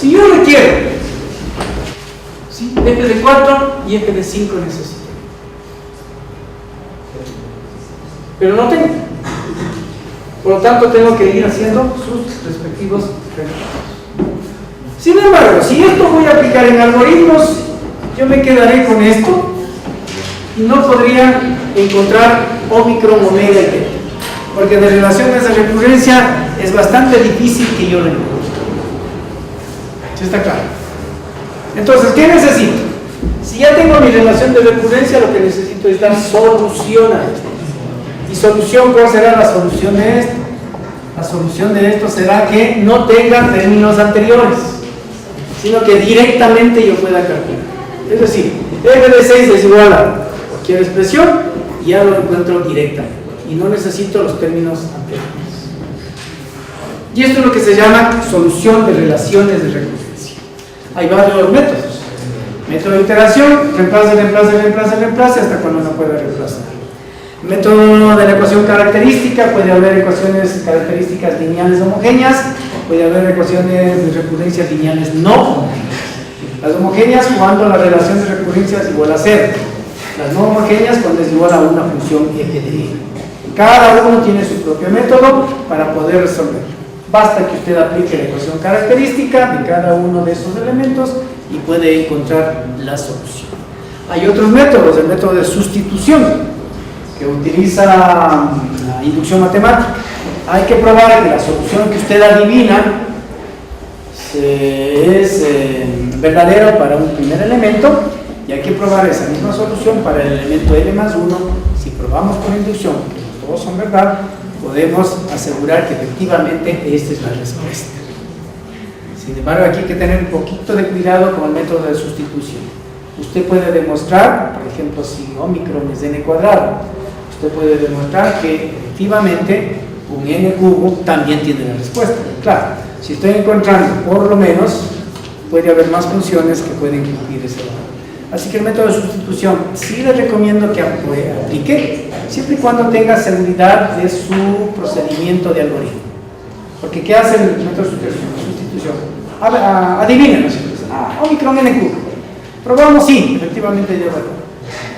Si yo requiero, ¿sí?, F de 4 y F de 5 necesito, pero no tengo, por lo tanto tengo que ir haciendo sus respectivos reemplazos. Sin embargo, si esto voy a aplicar en algoritmos, yo me quedaré con esto y no podría encontrar Omicron, omega y beta, porque de relaciones de recurrencia es bastante difícil que yo lo encuentre. ¿Sí está claro? Entonces, ¿qué necesito? Si ya tengo mi relación de recurrencia, lo que necesito es dar solución a esto. ¿Y solución? ¿Cuál será la solución de esto? La solución de esto será que no tenga términos anteriores, sino que directamente yo pueda calcular. Es decir, f de 6 es igual a cualquier expresión y ya lo encuentro directamente y no necesito los términos anteriores. Y esto es lo que se llama solución de relaciones de recurrencia. Hay varios métodos. Método de iteración, reemplace hasta cuando no pueda reemplazar. Método de la ecuación característica, puede haber ecuaciones características lineales homogéneas, puede haber ecuaciones de recurrencia lineales no homogéneas. Las homogéneas cuando la relación de recurrencia es igual a 0. Las no homogéneas cuando es igual a una función f de y. Cada uno tiene su propio método para poder resolverlo. Basta que usted aplique la ecuación característica de cada uno de esos elementos y puede encontrar la solución. Hay otros métodos, el método de sustitución, que utiliza la inducción matemática. Hay que probar que la solución que usted adivina es verdadera para un primer elemento, Y hay que probar esa misma solución para el elemento n más 1. Si probamos por inducción, que los dos son verdad, podemos asegurar que efectivamente esta es la respuesta. Sin embargo, aquí hay que tener un poquito de cuidado con el método de sustitución. Usted puede demostrar, por ejemplo, si Omicron es n cuadrado, usted puede demostrar que efectivamente un n cubo también tiene la respuesta. Claro, si estoy encontrando por lo menos, puede haber más funciones que pueden cumplir ese valor. Así que el método de sustitución sí le recomiendo que aplique, siempre y cuando tenga seguridad de su procedimiento de algoritmo. Porque ¿qué hace el método de sustitución? Adivinen, Omicron n cubo. Probamos, sí, efectivamente dio valor.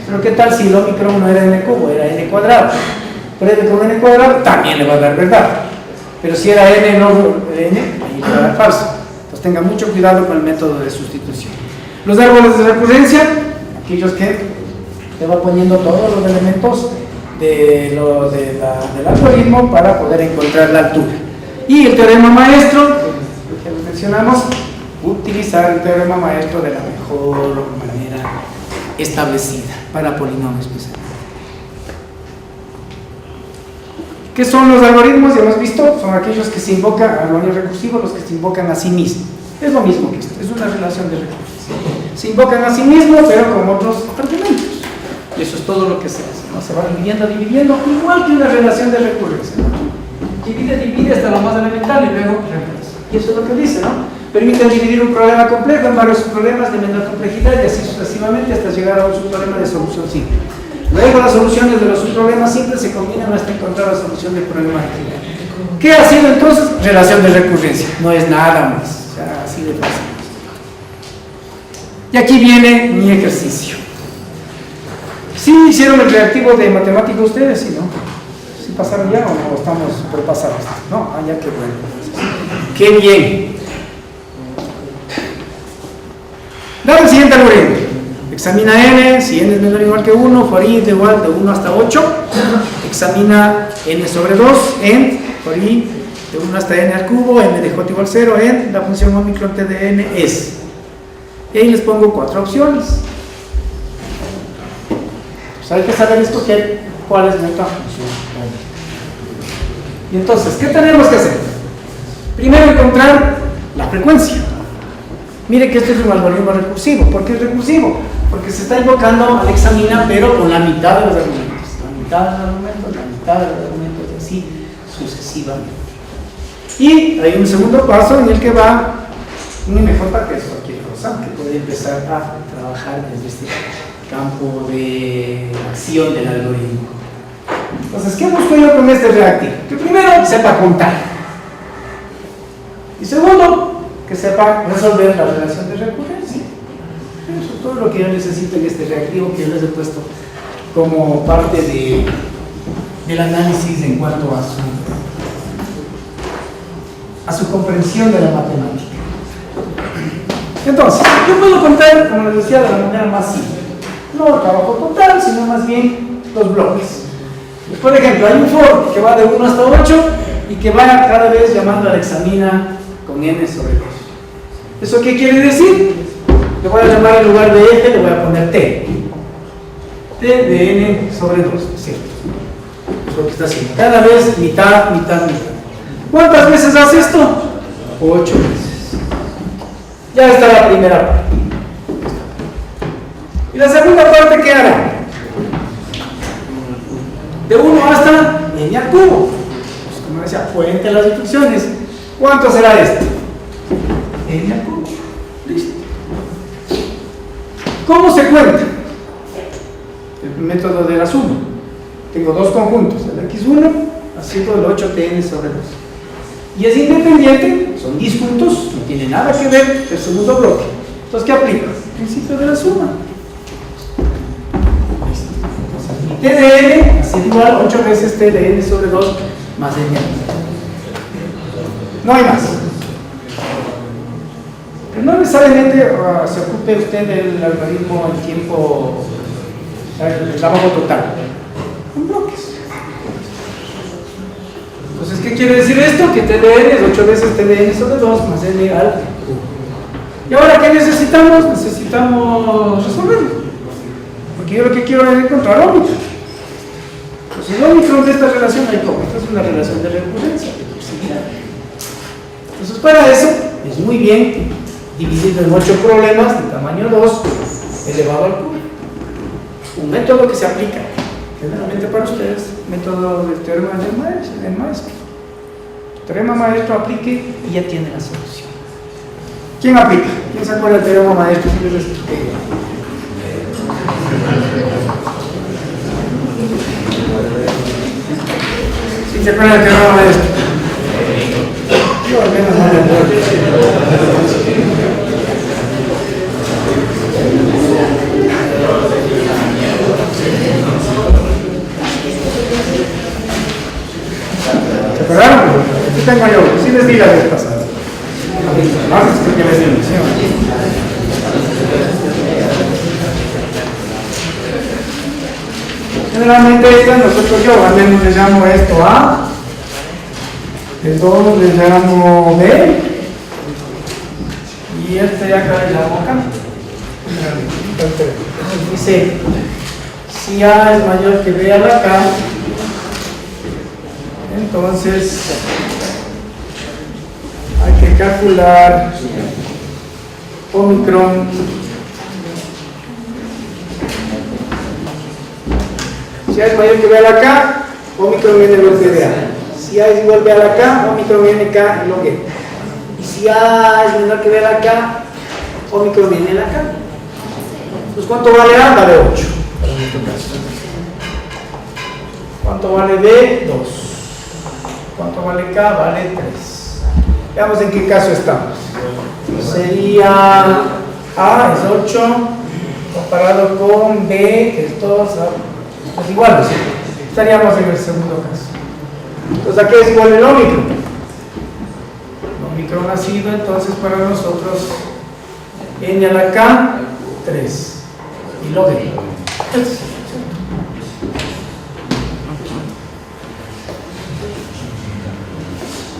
Pero ¿qué tal si el Omicron no era n cubo, era n cuadrado? Pruebe con n cuadrado, también le va a dar verdad. Pero si era n no n, ahí le va a dar falso. Entonces tenga mucho cuidado con el método de sustitución. Los árboles de recurrencia, aquellos que te va poniendo todos los elementos del algoritmo para poder encontrar la altura. Y el teorema maestro, que mencionamos, utilizar el teorema maestro de la mejor manera establecida para polinomios especiales. ¿Qué son los algoritmos? Ya hemos visto, son aquellos que se invocan, algoritmos recursivos, los que se invocan a sí mismos. Es lo mismo que esto, es una relación de recursos. Se invocan a sí mismos, pero con otros argumentos. Y eso es todo lo que se hace, ¿no? Se va dividiendo, igual que una relación de recurrencia, ¿no? Divide hasta lo más elemental y luego reemplaza. Y eso es lo que dice, ¿no? Permiten dividir un problema complejo en varios problemas de menor complejidad y así sucesivamente hasta llegar a un subproblema de solución simple. Luego las soluciones de los subproblemas simples se combinan hasta encontrar la solución del problema general. ¿Qué ha sido entonces? Relación de recurrencia. No es nada más. O sea, así de fácil. Y aquí viene mi ejercicio. ¿Sí hicieron el reactivo de matemática ustedes? ¿Sí, no? ¿Sí pasaron ya o no? Estamos prepasados. No, ya qué bueno. ¡Qué bien! Dale el siguiente algoritmo. Examina n, si n es menor o igual que 1, for i es igual de 1 hasta 8. Examina n sobre 2, en for i de 1 hasta n al cubo, n de j igual 0, en la función Omicron t de n es. Y ahí les pongo 4 opciones. Pues hay que saber escoger cuál es nuestra función. Y entonces, ¿qué tenemos que hacer? Primero encontrar la frecuencia. Mire que este es un algoritmo recursivo. ¿Por qué es recursivo? Porque se está invocando al examina, pero con la mitad de los argumentos. La mitad de los argumentos, la mitad de los argumentos, y así sucesivamente. Y hay un segundo paso en el que va un MJ, que es cualquier cosa, que puede empezar a trabajar desde este campo de acción del algoritmo. Entonces, ¿qué busco yo con este reactivo? Que primero sepa contar. Y segundo, que sepa resolver la relación de recurrencia. Eso es todo lo que yo necesito en este reactivo que yo les he puesto como parte del análisis en cuanto a su comprensión de la matemática. Entonces, yo puedo contar, como les decía, de la manera más simple. No trabajo total, sino más bien los bloques. Pues, por ejemplo, hay un for que va de 1 hasta 8 y que va cada vez llamando a la examina con n sobre 2. ¿Eso qué quiere decir? Le voy a llamar en lugar de f, le voy a poner t. T de n sobre 2, ¿cierto? Es lo que está haciendo. Cada vez mitad, mitad, mitad. ¿Cuántas veces hace esto? 8 veces. Ya está la primera parte. ¿Y la segunda parte qué hará? De 1 hasta n al cubo. Pues como decía, cuente las instrucciones. ¿Cuánto será esto? N al cubo. Listo. ¿Cómo se cuenta? El método de la suma. Tengo dos conjuntos, el x1 haciendo el 8tn sobre 2. Y es independiente, son disjuntos, no tiene nada que ver el segundo bloque. Entonces, ¿qué aplica? El principio de la suma. Listo. Mi t de n es igual a 8 veces t de n sobre 2 más n. No hay más. Pero no necesariamente se ocupe usted del algoritmo en tiempo, el trabajo total. En bloques. Entonces, ¿qué quiere decir esto? Que t de n es 8 veces t de n sobre 2 más n al cubo. ¿Y ahora qué necesitamos? Necesitamos resolverlo. Porque yo lo que quiero es encontrar Omicron. Entonces, el Omicron de esta relación hay como, esta es una relación de recurrencia, de proximidad. Entonces, para eso es muy bien dividido en 8 problemas de tamaño 2 elevado al cubo. Un método que se aplica generalmente para ustedes, método del teorema del maestro. Teorema maestro, aplique y ya tiene la solución. ¿Quién aplica? ¿Quién se acuerda del teorema maestro? Si les expliqué. ¿Sí se acuerda del teorema maestro? Yo al menos no me acuerdo. ¿Se acordaron? Aquí tengo yo, sí les di la vez pasada. Más es que les di, ¿sí? Generalmente esta nosotros yo al menos le llamo esto A, el 2 le llamo B y este de acá le llamo acá. Entonces dice, si A es mayor que B a la K, entonces hay que calcular Omicron si A es mayor que B a la K, Omicron viene log de A. Si A es igual a B a la K, Omicron viene K log E. Y si A es menor que B a la K, Omicron viene en la K. Entonces, ¿cuánto vale A? Vale 8. ¿Cuánto vale B? 2. ¿Cuánto vale K? Vale 3. Veamos en qué caso estamos. Sería A es 8 comparado con B, que es 2, es igual, ¿sí? Estaríamos en el segundo caso. Entonces, ¿a qué es igual el Omicron? El Omicron ha sido entonces para nosotros N a la K, 3. Y log E.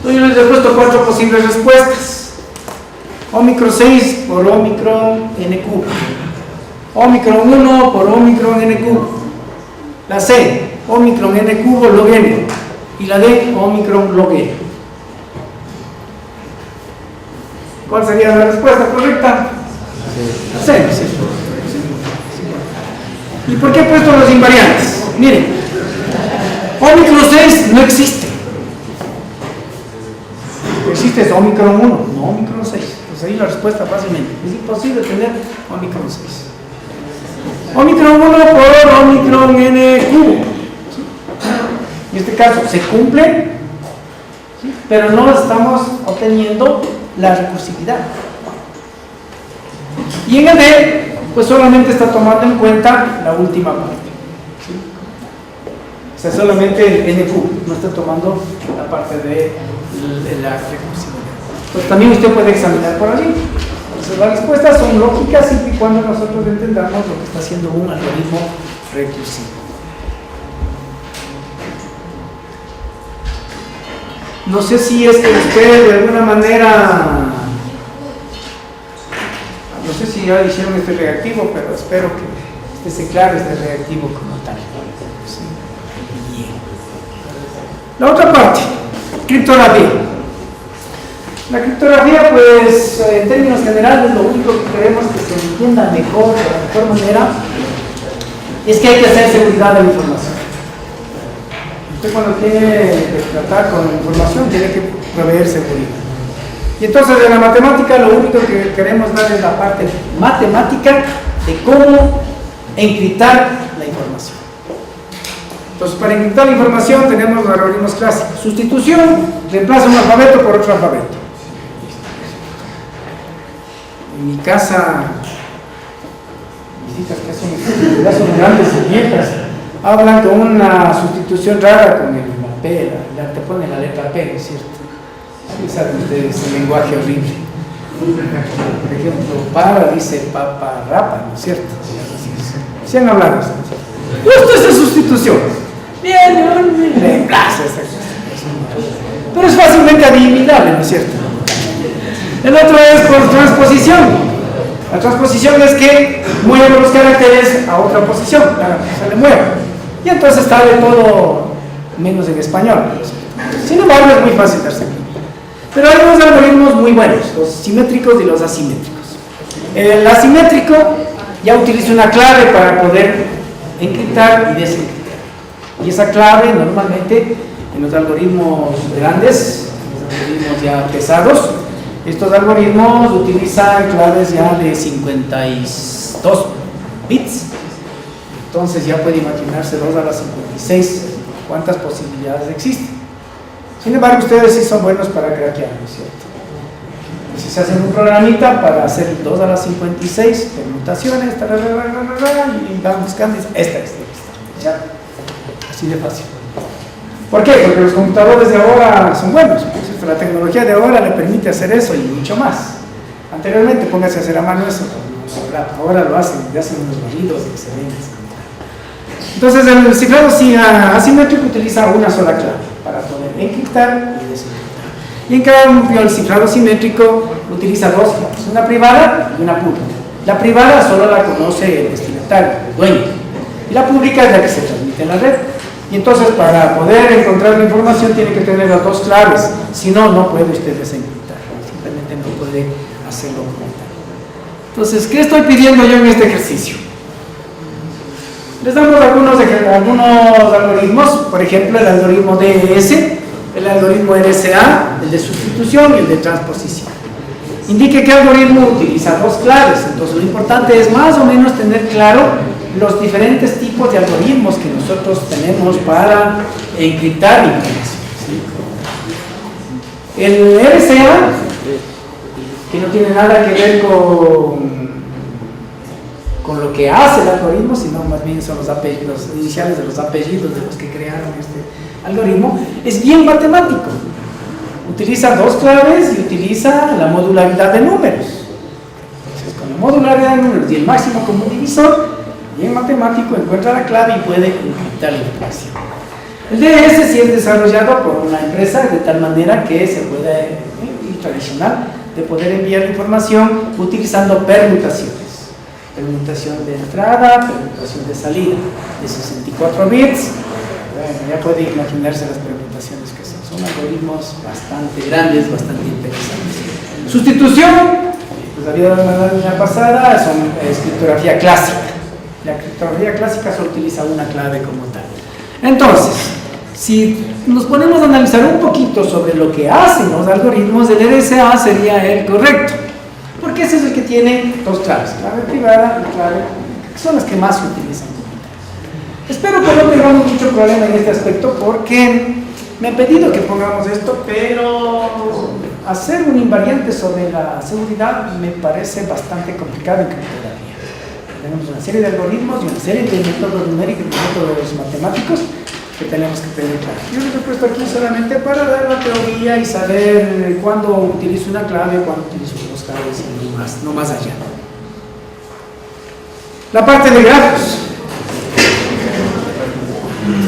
Yo les he puesto 4 posibles respuestas. Omicron 6 por Omicron N cubo. Omicron 1 por Omicron N cubo. La C, Omicron N cubo log N. Y la D, Omicron log E. ¿Cuál sería la respuesta correcta? C. Sí. ¿Y por qué he puesto los invariantes? Miren, Omicron 6 no existe. Existe es Omicron 1, no Omicron 6. Pues ahí la respuesta fácilmente. Es imposible tener Omicron 6. Omicron 1 por Omicron N cubo. ¿Sí? En este caso se cumple, ¿sí? Pero no estamos obteniendo la recursividad. Y en el D, pues solamente está tomando en cuenta la última parte. ¿Sí? O sea, solamente el N cubo, no está tomando la parte de la recursividad. Pues también usted puede examinar por allí. Entonces las respuestas son lógicas siempre y cuando nosotros entendamos lo que está haciendo un algoritmo recursivo. No sé si es que usted de alguna manera, no sé si ya hicieron este reactivo, pero espero que esté claro este reactivo como tal. ¿Sí? Bien. La otra parte, criptografía. La criptografía, pues, en términos generales, lo único que queremos que se entienda mejor, de la mejor manera, es que hay que hacer seguridad de la información. Usted cuando tiene que tratar con la información, tiene que proveer seguridad. Y entonces, en la matemática, lo único que queremos dar es la parte matemática de cómo encriptar la información. Entonces, para encriptar la información tenemos los algoritmos clásicos. Sustitución, reemplaza un alfabeto por otro alfabeto. En mi casa, visitas que son grandes y viejas, hablan con una sustitución rara con la P, te ponen la letra P, ¿no es cierto? Sí, saben ustedes ese lenguaje horrible. Por ejemplo, para dice papa rapa, ¿no es cierto? Sí han hablado, ¿no es cierto? Justo esa sustitución. Bien, reemplaza esa cosa. Pero es fácilmente adivinable, ¿no es cierto? El otro es por transposición. La transposición es que mueve los caracteres a otra posición, se le mueve. Y entonces está de todo menos en español. Sin embargo, es muy fácil de hacer. Pero hay dos algoritmos muy buenos, los simétricos y los asimétricos. El asimétrico ya utiliza una clave para poder encriptar y desencriptar. Y esa clave normalmente en los algoritmos grandes, los algoritmos ya pesados, estos algoritmos utilizan claves ya de 52 bits. Entonces ya puede imaginarse 2 a la 56 cuántas posibilidades existen. Sin embargo, ustedes sí son buenos para craquear, ¿no es cierto? Si se hacen un programita para hacer 2 a la 56 permutaciones, y van buscando, esta, ya, así de fácil. ¿Por qué? Porque los computadores de ahora son buenos. Pues la tecnología de ahora le permite hacer eso y mucho más. Anteriormente, póngase a hacer a mano eso, ahora lo hacen, le hacen unos barridos excelentes. Entonces, el cifrado asimétrico utiliza una sola clave para poder encriptar y desencriptar. Y en cambio, el cifrado simétrico utiliza dos claves, una privada y una pública. La privada solo la conoce el destinatario, el dueño, y la pública es la que se transmite en la red. Y entonces, para poder encontrar la información, tiene que tener las dos claves, si no, no puede usted desencriptar, simplemente no puede hacerlo como tal. Entonces, ¿qué estoy pidiendo yo en este ejercicio? Les damos algunos algoritmos, por ejemplo el algoritmo DES, el algoritmo RSA, el de sustitución y el de transposición. Indique qué algoritmo utiliza dos claves, entonces lo importante es más o menos tener claro los diferentes tipos de algoritmos que nosotros tenemos para encriptar información. ¿Sí? El RSA, que no tiene nada que ver con lo que hace el algoritmo, sino más bien son los iniciales de los apellidos de los que crearon este algoritmo, es bien matemático. Utiliza dos claves y utiliza la modularidad de números. Entonces, con la modularidad de números y el máximo común divisor, bien matemático, encuentra la clave y puede encriptar la información. El DES sí es desarrollado por una empresa de tal manera que se puede, tradicional, de poder enviar la información utilizando permutaciones. Permutación de entrada, permutación de salida, de 64 bits. Bueno, ya puede imaginarse las permutaciones que son. Son algoritmos bastante grandes, bastante interesantes. Sustitución, pues había la línea pasada, son criptografía clásica. La criptografía clásica solo utiliza una clave como tal. Entonces, si nos ponemos a analizar un poquito sobre lo que hacen los algoritmos, el RSA sería el correcto. Porque ese es el que tiene dos claves, clave privada y clave pública, que son las que más se utilizan. Espero que no tengamos mucho problema en este aspecto porque me han pedido que pongamos esto, pero hacer un invariante sobre la seguridad me parece bastante complicado en criptografía. Tenemos una serie de algoritmos y una serie de métodos numéricos y métodos matemáticos que tenemos que tener claro. Yo lo he puesto aquí solamente para dar la teoría y saber cuándo utilizo una clave, cuándo utilizo dos claves y no más allá. La parte de grafos.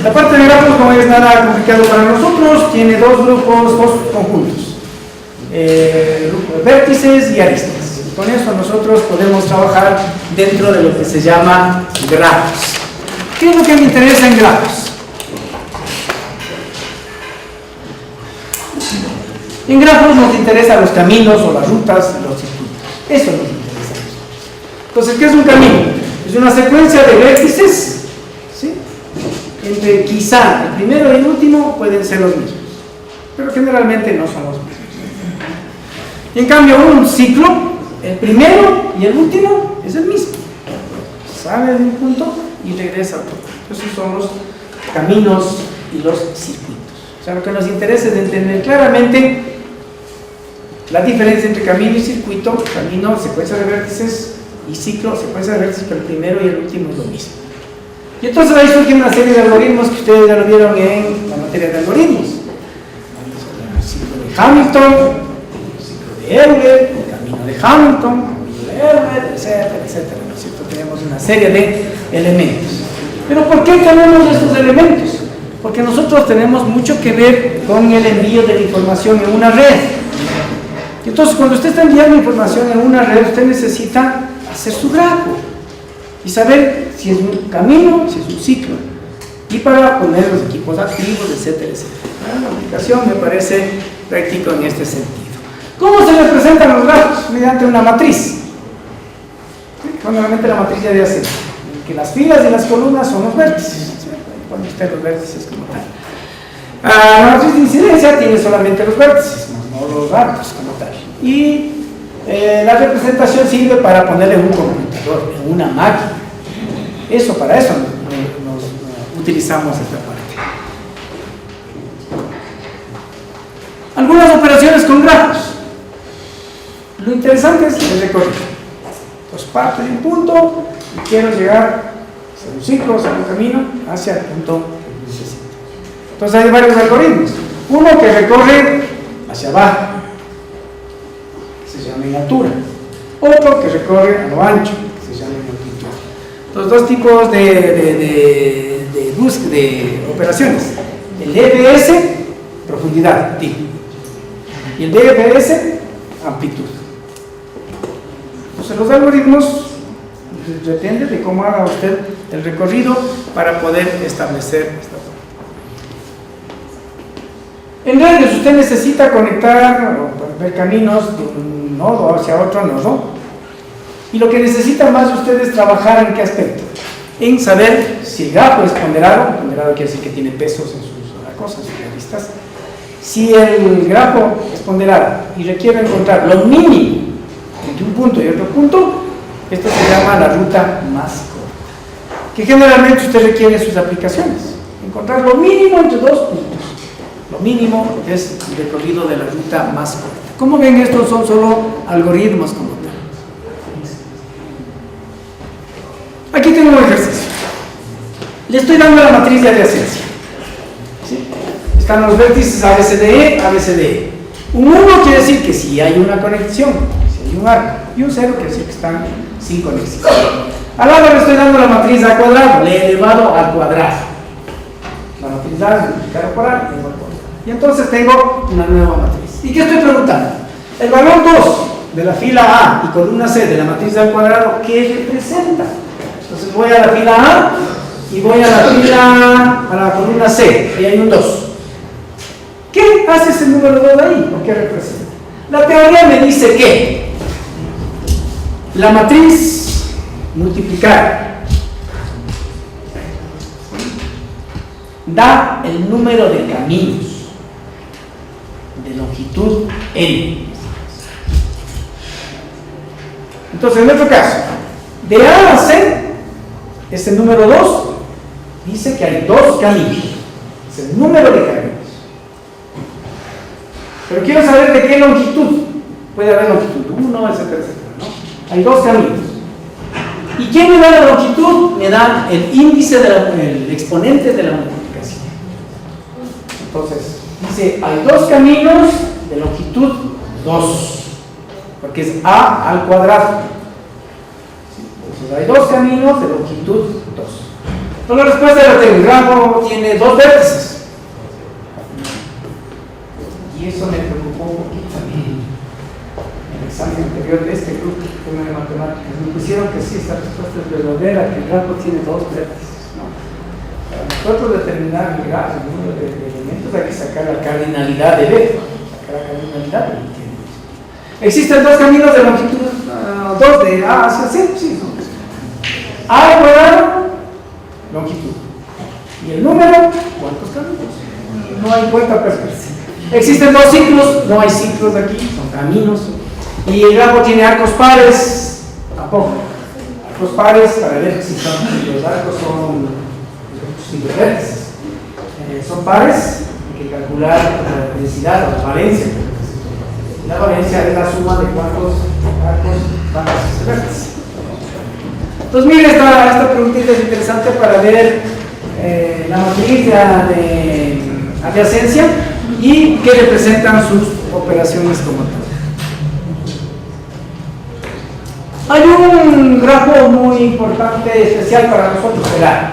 La parte de grafos no es nada complicado para nosotros, tiene dos grupos, dos conjuntos. Grupo de vértices y aristas. Con eso nosotros podemos trabajar dentro de lo que se llama grafos. ¿Qué es lo que me interesa en grafos? En grafos nos interesan los caminos o las rutas, los circuitos. Eso nos interesa. Entonces, ¿qué es un camino? Es una secuencia de vértices, ¿sí? Entre quizá el primero y el último pueden ser los mismos, pero generalmente no son los mismos. Y en cambio, un ciclo, el primero y el último es el mismo. Sale de un punto y regresa a otro. Esos son los caminos y los circuitos. O sea, lo que nos interesa es entender claramente la diferencia entre camino y circuito. Camino, secuencia de vértices, y ciclo, secuencia de vértices, pero el primero y el último es lo mismo. Y entonces ahí surge una serie de algoritmos que ustedes ya lo vieron en la materia de algoritmos. El ciclo de Hamilton, el ciclo de Euler, el camino de Hamilton, el camino de Euler, etcétera, etcétera. ¿No es cierto? Tenemos una serie de elementos. Pero ¿por qué tenemos estos elementos? Porque nosotros tenemos mucho que ver con el envío de la información en una red. Entonces, cuando usted está enviando información en una red, usted necesita hacer su grafo y saber si es un camino, si es un ciclo, y para poner los equipos activos, etcétera, etcétera. La aplicación me parece práctico en este sentido. ¿Cómo se representan los grafos? Mediante una matriz. Normalmente la matriz ya de hacer que las filas y las columnas son los vértices. Pone usted los vértices como tal. La matriz de incidencia tiene solamente los vértices, no los datos como tal. Y la representación sirve para ponerle en un computador, en una máquina. Para eso nos utilizamos esta parte. Algunas operaciones con grafos. Lo interesante es el recorrido. Entonces parto de un punto y quiero llegar a un ciclo, a un camino hacia el punto que necesito. Entonces hay varios algoritmos. Uno que recorre hacia abajo, que se llama en altura. Otro que recorre a lo ancho, que se llama en longitud. Los dos tipos de operaciones. El DFS, profundidad, T. Y el DFS, amplitud. Entonces los algoritmos depende de cómo haga usted el recorrido para poder establecer esta forma. En redes usted necesita conectar o ver caminos de un nodo hacia otro nodo, y lo que necesita más usted es trabajar en qué aspecto, en saber si el grafo es ponderado quiere decir que tiene pesos en sus cosas, sus revistas. Si el grafo es ponderado y requiere encontrar lo mínimo entre un punto y otro punto, esto se llama la ruta más corta, que generalmente usted requiere en sus aplicaciones, encontrar lo mínimo entre dos puntos. Lo mínimo es el recorrido de la ruta más corta. Como ven, estos son solo algoritmos como tal. Aquí tengo un ejercicio. Le estoy dando la matriz de adyacencia. ¿Sí? Están los vértices ABCDE, ABCDE. Un 1 quiere decir que si hay una conexión, si hay un arco, y un 0 quiere decir que están sin conexión. Al lado le estoy dando la matriz A cuadrado, le he elevado al cuadrado. La matriz A es multiplicado por A, igual por A. Y entonces tengo una nueva matriz. ¿Y qué estoy preguntando? El valor 2 de la fila A y columna C de la matriz al cuadrado, ¿qué representa? Entonces voy a la fila A y voy a la columna C, y hay un 2. ¿Qué hace ese número 2 ahí? ¿O qué representa? La teoría me dice que la matriz multiplicada da el número de caminos de longitud n. Entonces, en nuestro caso, de A a C, este número 2 dice que hay dos caminos. Es el número de caminos. Pero quiero saber de qué longitud. Puede haber longitud 1, etcétera, etcétera, ¿no? Hay dos caminos. ¿Y quién me da la longitud? Me da el índice, el exponente de la multiplicación. Entonces, dice, hay dos caminos de longitud 2. Porque es A al cuadrado. Entonces, hay dos caminos de longitud 2. Entonces, la respuesta de la teoría, el grafo tiene dos vértices. Y eso me preocupó un poquito también en el examen anterior de este grupo de matemáticas. Me pusieron que sí, esta respuesta es verdadera, que el grafo tiene dos vértices, ¿no? Para nosotros determinar el grafo, el número de elementos, hay que sacar la cardinalidad de B. Sacar la cardinalidad de B. ¿Existen dos caminos de longitud 2 de A hacia C? Sí, ¿no? A al cuadrado, longitud. ¿Y el número? ¿Cuántos caminos? No hay vuelta a perderse. ¿Existen dos ciclos? No hay ciclos aquí, son caminos. ¿Y el grafo tiene arcos pares? Tampoco. Arcos pares, para ver si los arcos son los vértices. Son pares, hay que calcular la densidad o la valencia. La valencia es la suma de cuántos arcos van a ese vértice. Entonces, mire, esta preguntita es interesante para ver la matriz de adyacencia y qué representan sus operaciones como tal. Hay un grafo muy importante, especial para nosotros, el árbol.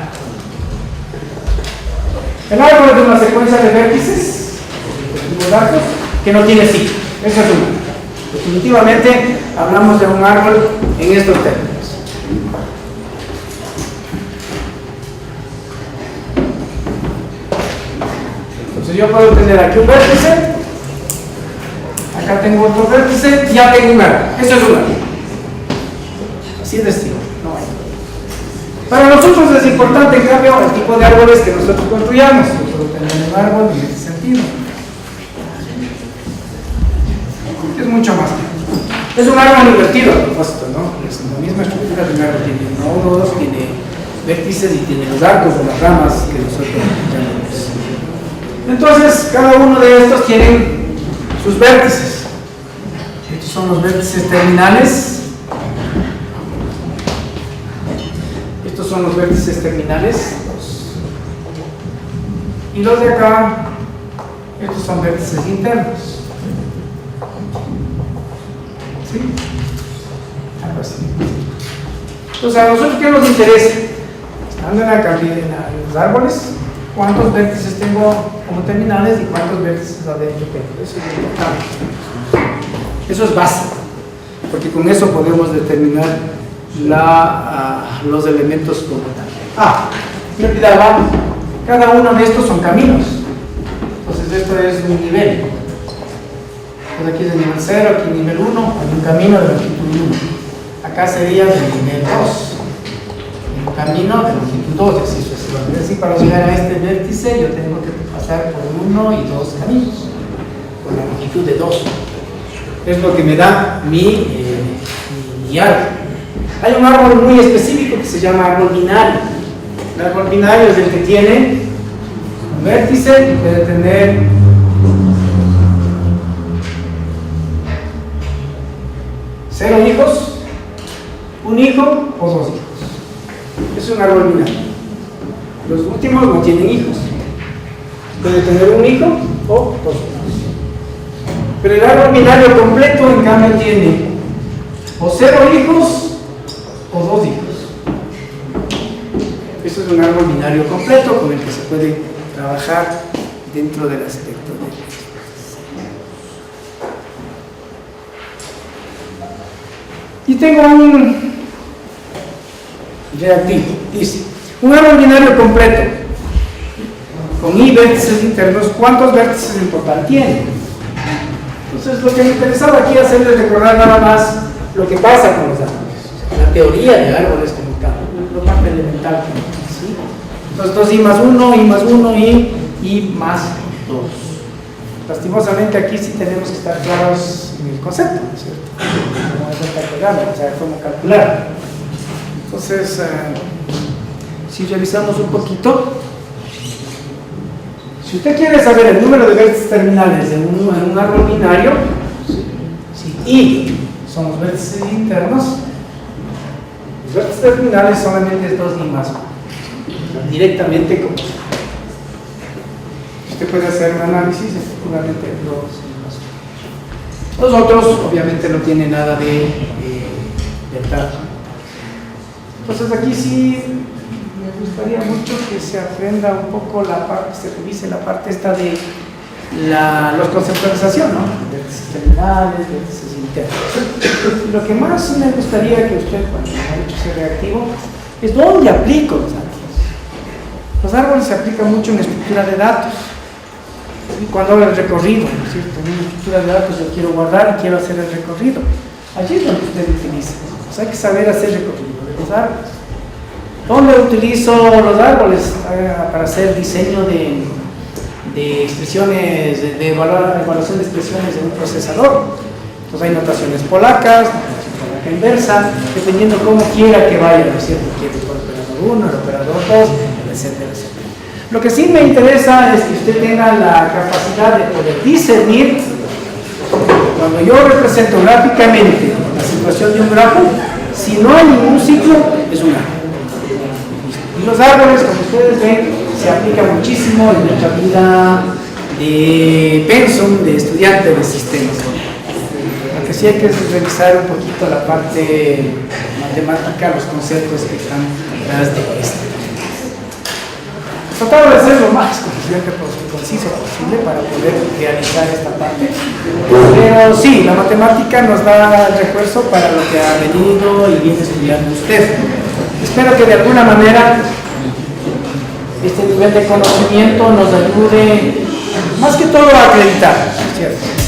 El árbol es una secuencia de vértices, que no tiene ciclo. Esa es una. Definitivamente hablamos de un árbol en estos términos. Entonces yo puedo tener aquí un vértice, acá tengo otro vértice, y ya tengo un árbol. Eso es un árbol. Así es destino. No hay. Para nosotros es importante, en cambio, el tipo de árboles que nosotros construyamos. Yo puedo tener un árbol en este sentido. Es mucho más. Es un árbol invertido, a propósito, ¿no? Es la misma estructura de un árbol. Tiene nodos, tiene vértices y tiene los arcos o las ramas que nosotros llamamos. Entonces, cada uno de estos tiene sus vértices. Estos son los vértices terminales. Estos son los vértices terminales. Y los de acá, estos son vértices internos. ¿Sí? Algo así. Entonces, a nosotros, ¿qué nos interesa? Estando en los árboles, ¿cuántos vértices tengo como terminales y cuántos vértices adentro tengo? Eso es importante. Eso es básico, porque con eso podemos determinar los elementos como tal. Me olvidaba, cada uno de estos son caminos. Entonces, esto es un nivel. Pues aquí es el nivel 0, aquí nivel 1, hay un camino de longitud 1. Acá sería del nivel 2. Un camino de longitud 2, y así sucesivamente. Así, para llegar a este vértice, yo tengo que pasar por 1 y 2 caminos, con la longitud de 2. Es lo que me da mi árbol. Hay un árbol muy específico que se llama árbol binario. El árbol binario es el que tiene un vértice y puede tener cero hijos, un hijo o dos hijos. Es un árbol binario. Los últimos no tienen hijos. Puede tener un hijo o dos hijos. Pero el árbol binario completo, en cambio, tiene o cero hijos o dos hijos. Eso es un árbol binario completo con el que se puede trabajar dentro del aspecto de y tengo un reactivo, dice, un árbol binario completo con i vértices internos, ¿cuántos vértices en total tiene? Entonces, lo que me interesaba aquí hacerles recordar nada más lo que pasa con los árboles, la teoría de árboles como tal, lo más elemental, ¿sí? Entonces, 2i más 1, i más 1, i más 2. Lastimosamente aquí sí tenemos que estar claros en el concepto, ¿no es cierto? Cómo es calcular, o sea, cómo calcular. Entonces, si revisamos un poquito, si usted quiere saber el número de vértices terminales en un árbol binario, si i son los vértices internos, los vértices terminales solamente es 2i más 1, directamente como usted puede hacer un análisis, efectivamente 2i más 1. Los otros obviamente no tienen nada de verdad. Entonces aquí sí me gustaría mucho que se aprenda un poco la parte, se revise la parte esta de los conceptualización, ¿no? Vértices terminales, vértices internos. Lo que más me gustaría que usted, cuando ha hecho ese reactivo, es dónde aplico los árboles. Los árboles se aplican mucho en la estructura de datos. Y cuando hago el recorrido, ¿no es cierto? En una estructura de datos yo quiero guardar y quiero hacer el recorrido. Allí es donde usted utiliza. Pues hay que saber hacer recorrido de los árboles. ¿Dónde utilizo los árboles? Para hacer diseño de expresiones, de evaluación de expresiones de un procesador. Entonces hay notaciones polacas, notación polaca inversa, dependiendo cómo quiera que vaya, ¿no es cierto? Quiere el operador 1, el operador 2, etcétera, etcétera. Lo que sí me interesa es que usted tenga la capacidad de poder discernir, cuando yo represento gráficamente la situación de un grafo, si no hay ningún ciclo, es un árbol. Y los árboles, como ustedes ven, se aplica muchísimo en nuestra vida de pensum, de estudiante de sistemas. Lo que sí hay que revisar un poquito la parte matemática, los conceptos que están detrás de esto. tratado de ser lo más conciso posible para poder realizar esta parte. Pero sí, la matemática nos da el refuerzo para lo que ha venido y viene estudiando usted. Espero que de alguna manera este nivel de conocimiento nos ayude más que todo a acreditar, ¿cierto?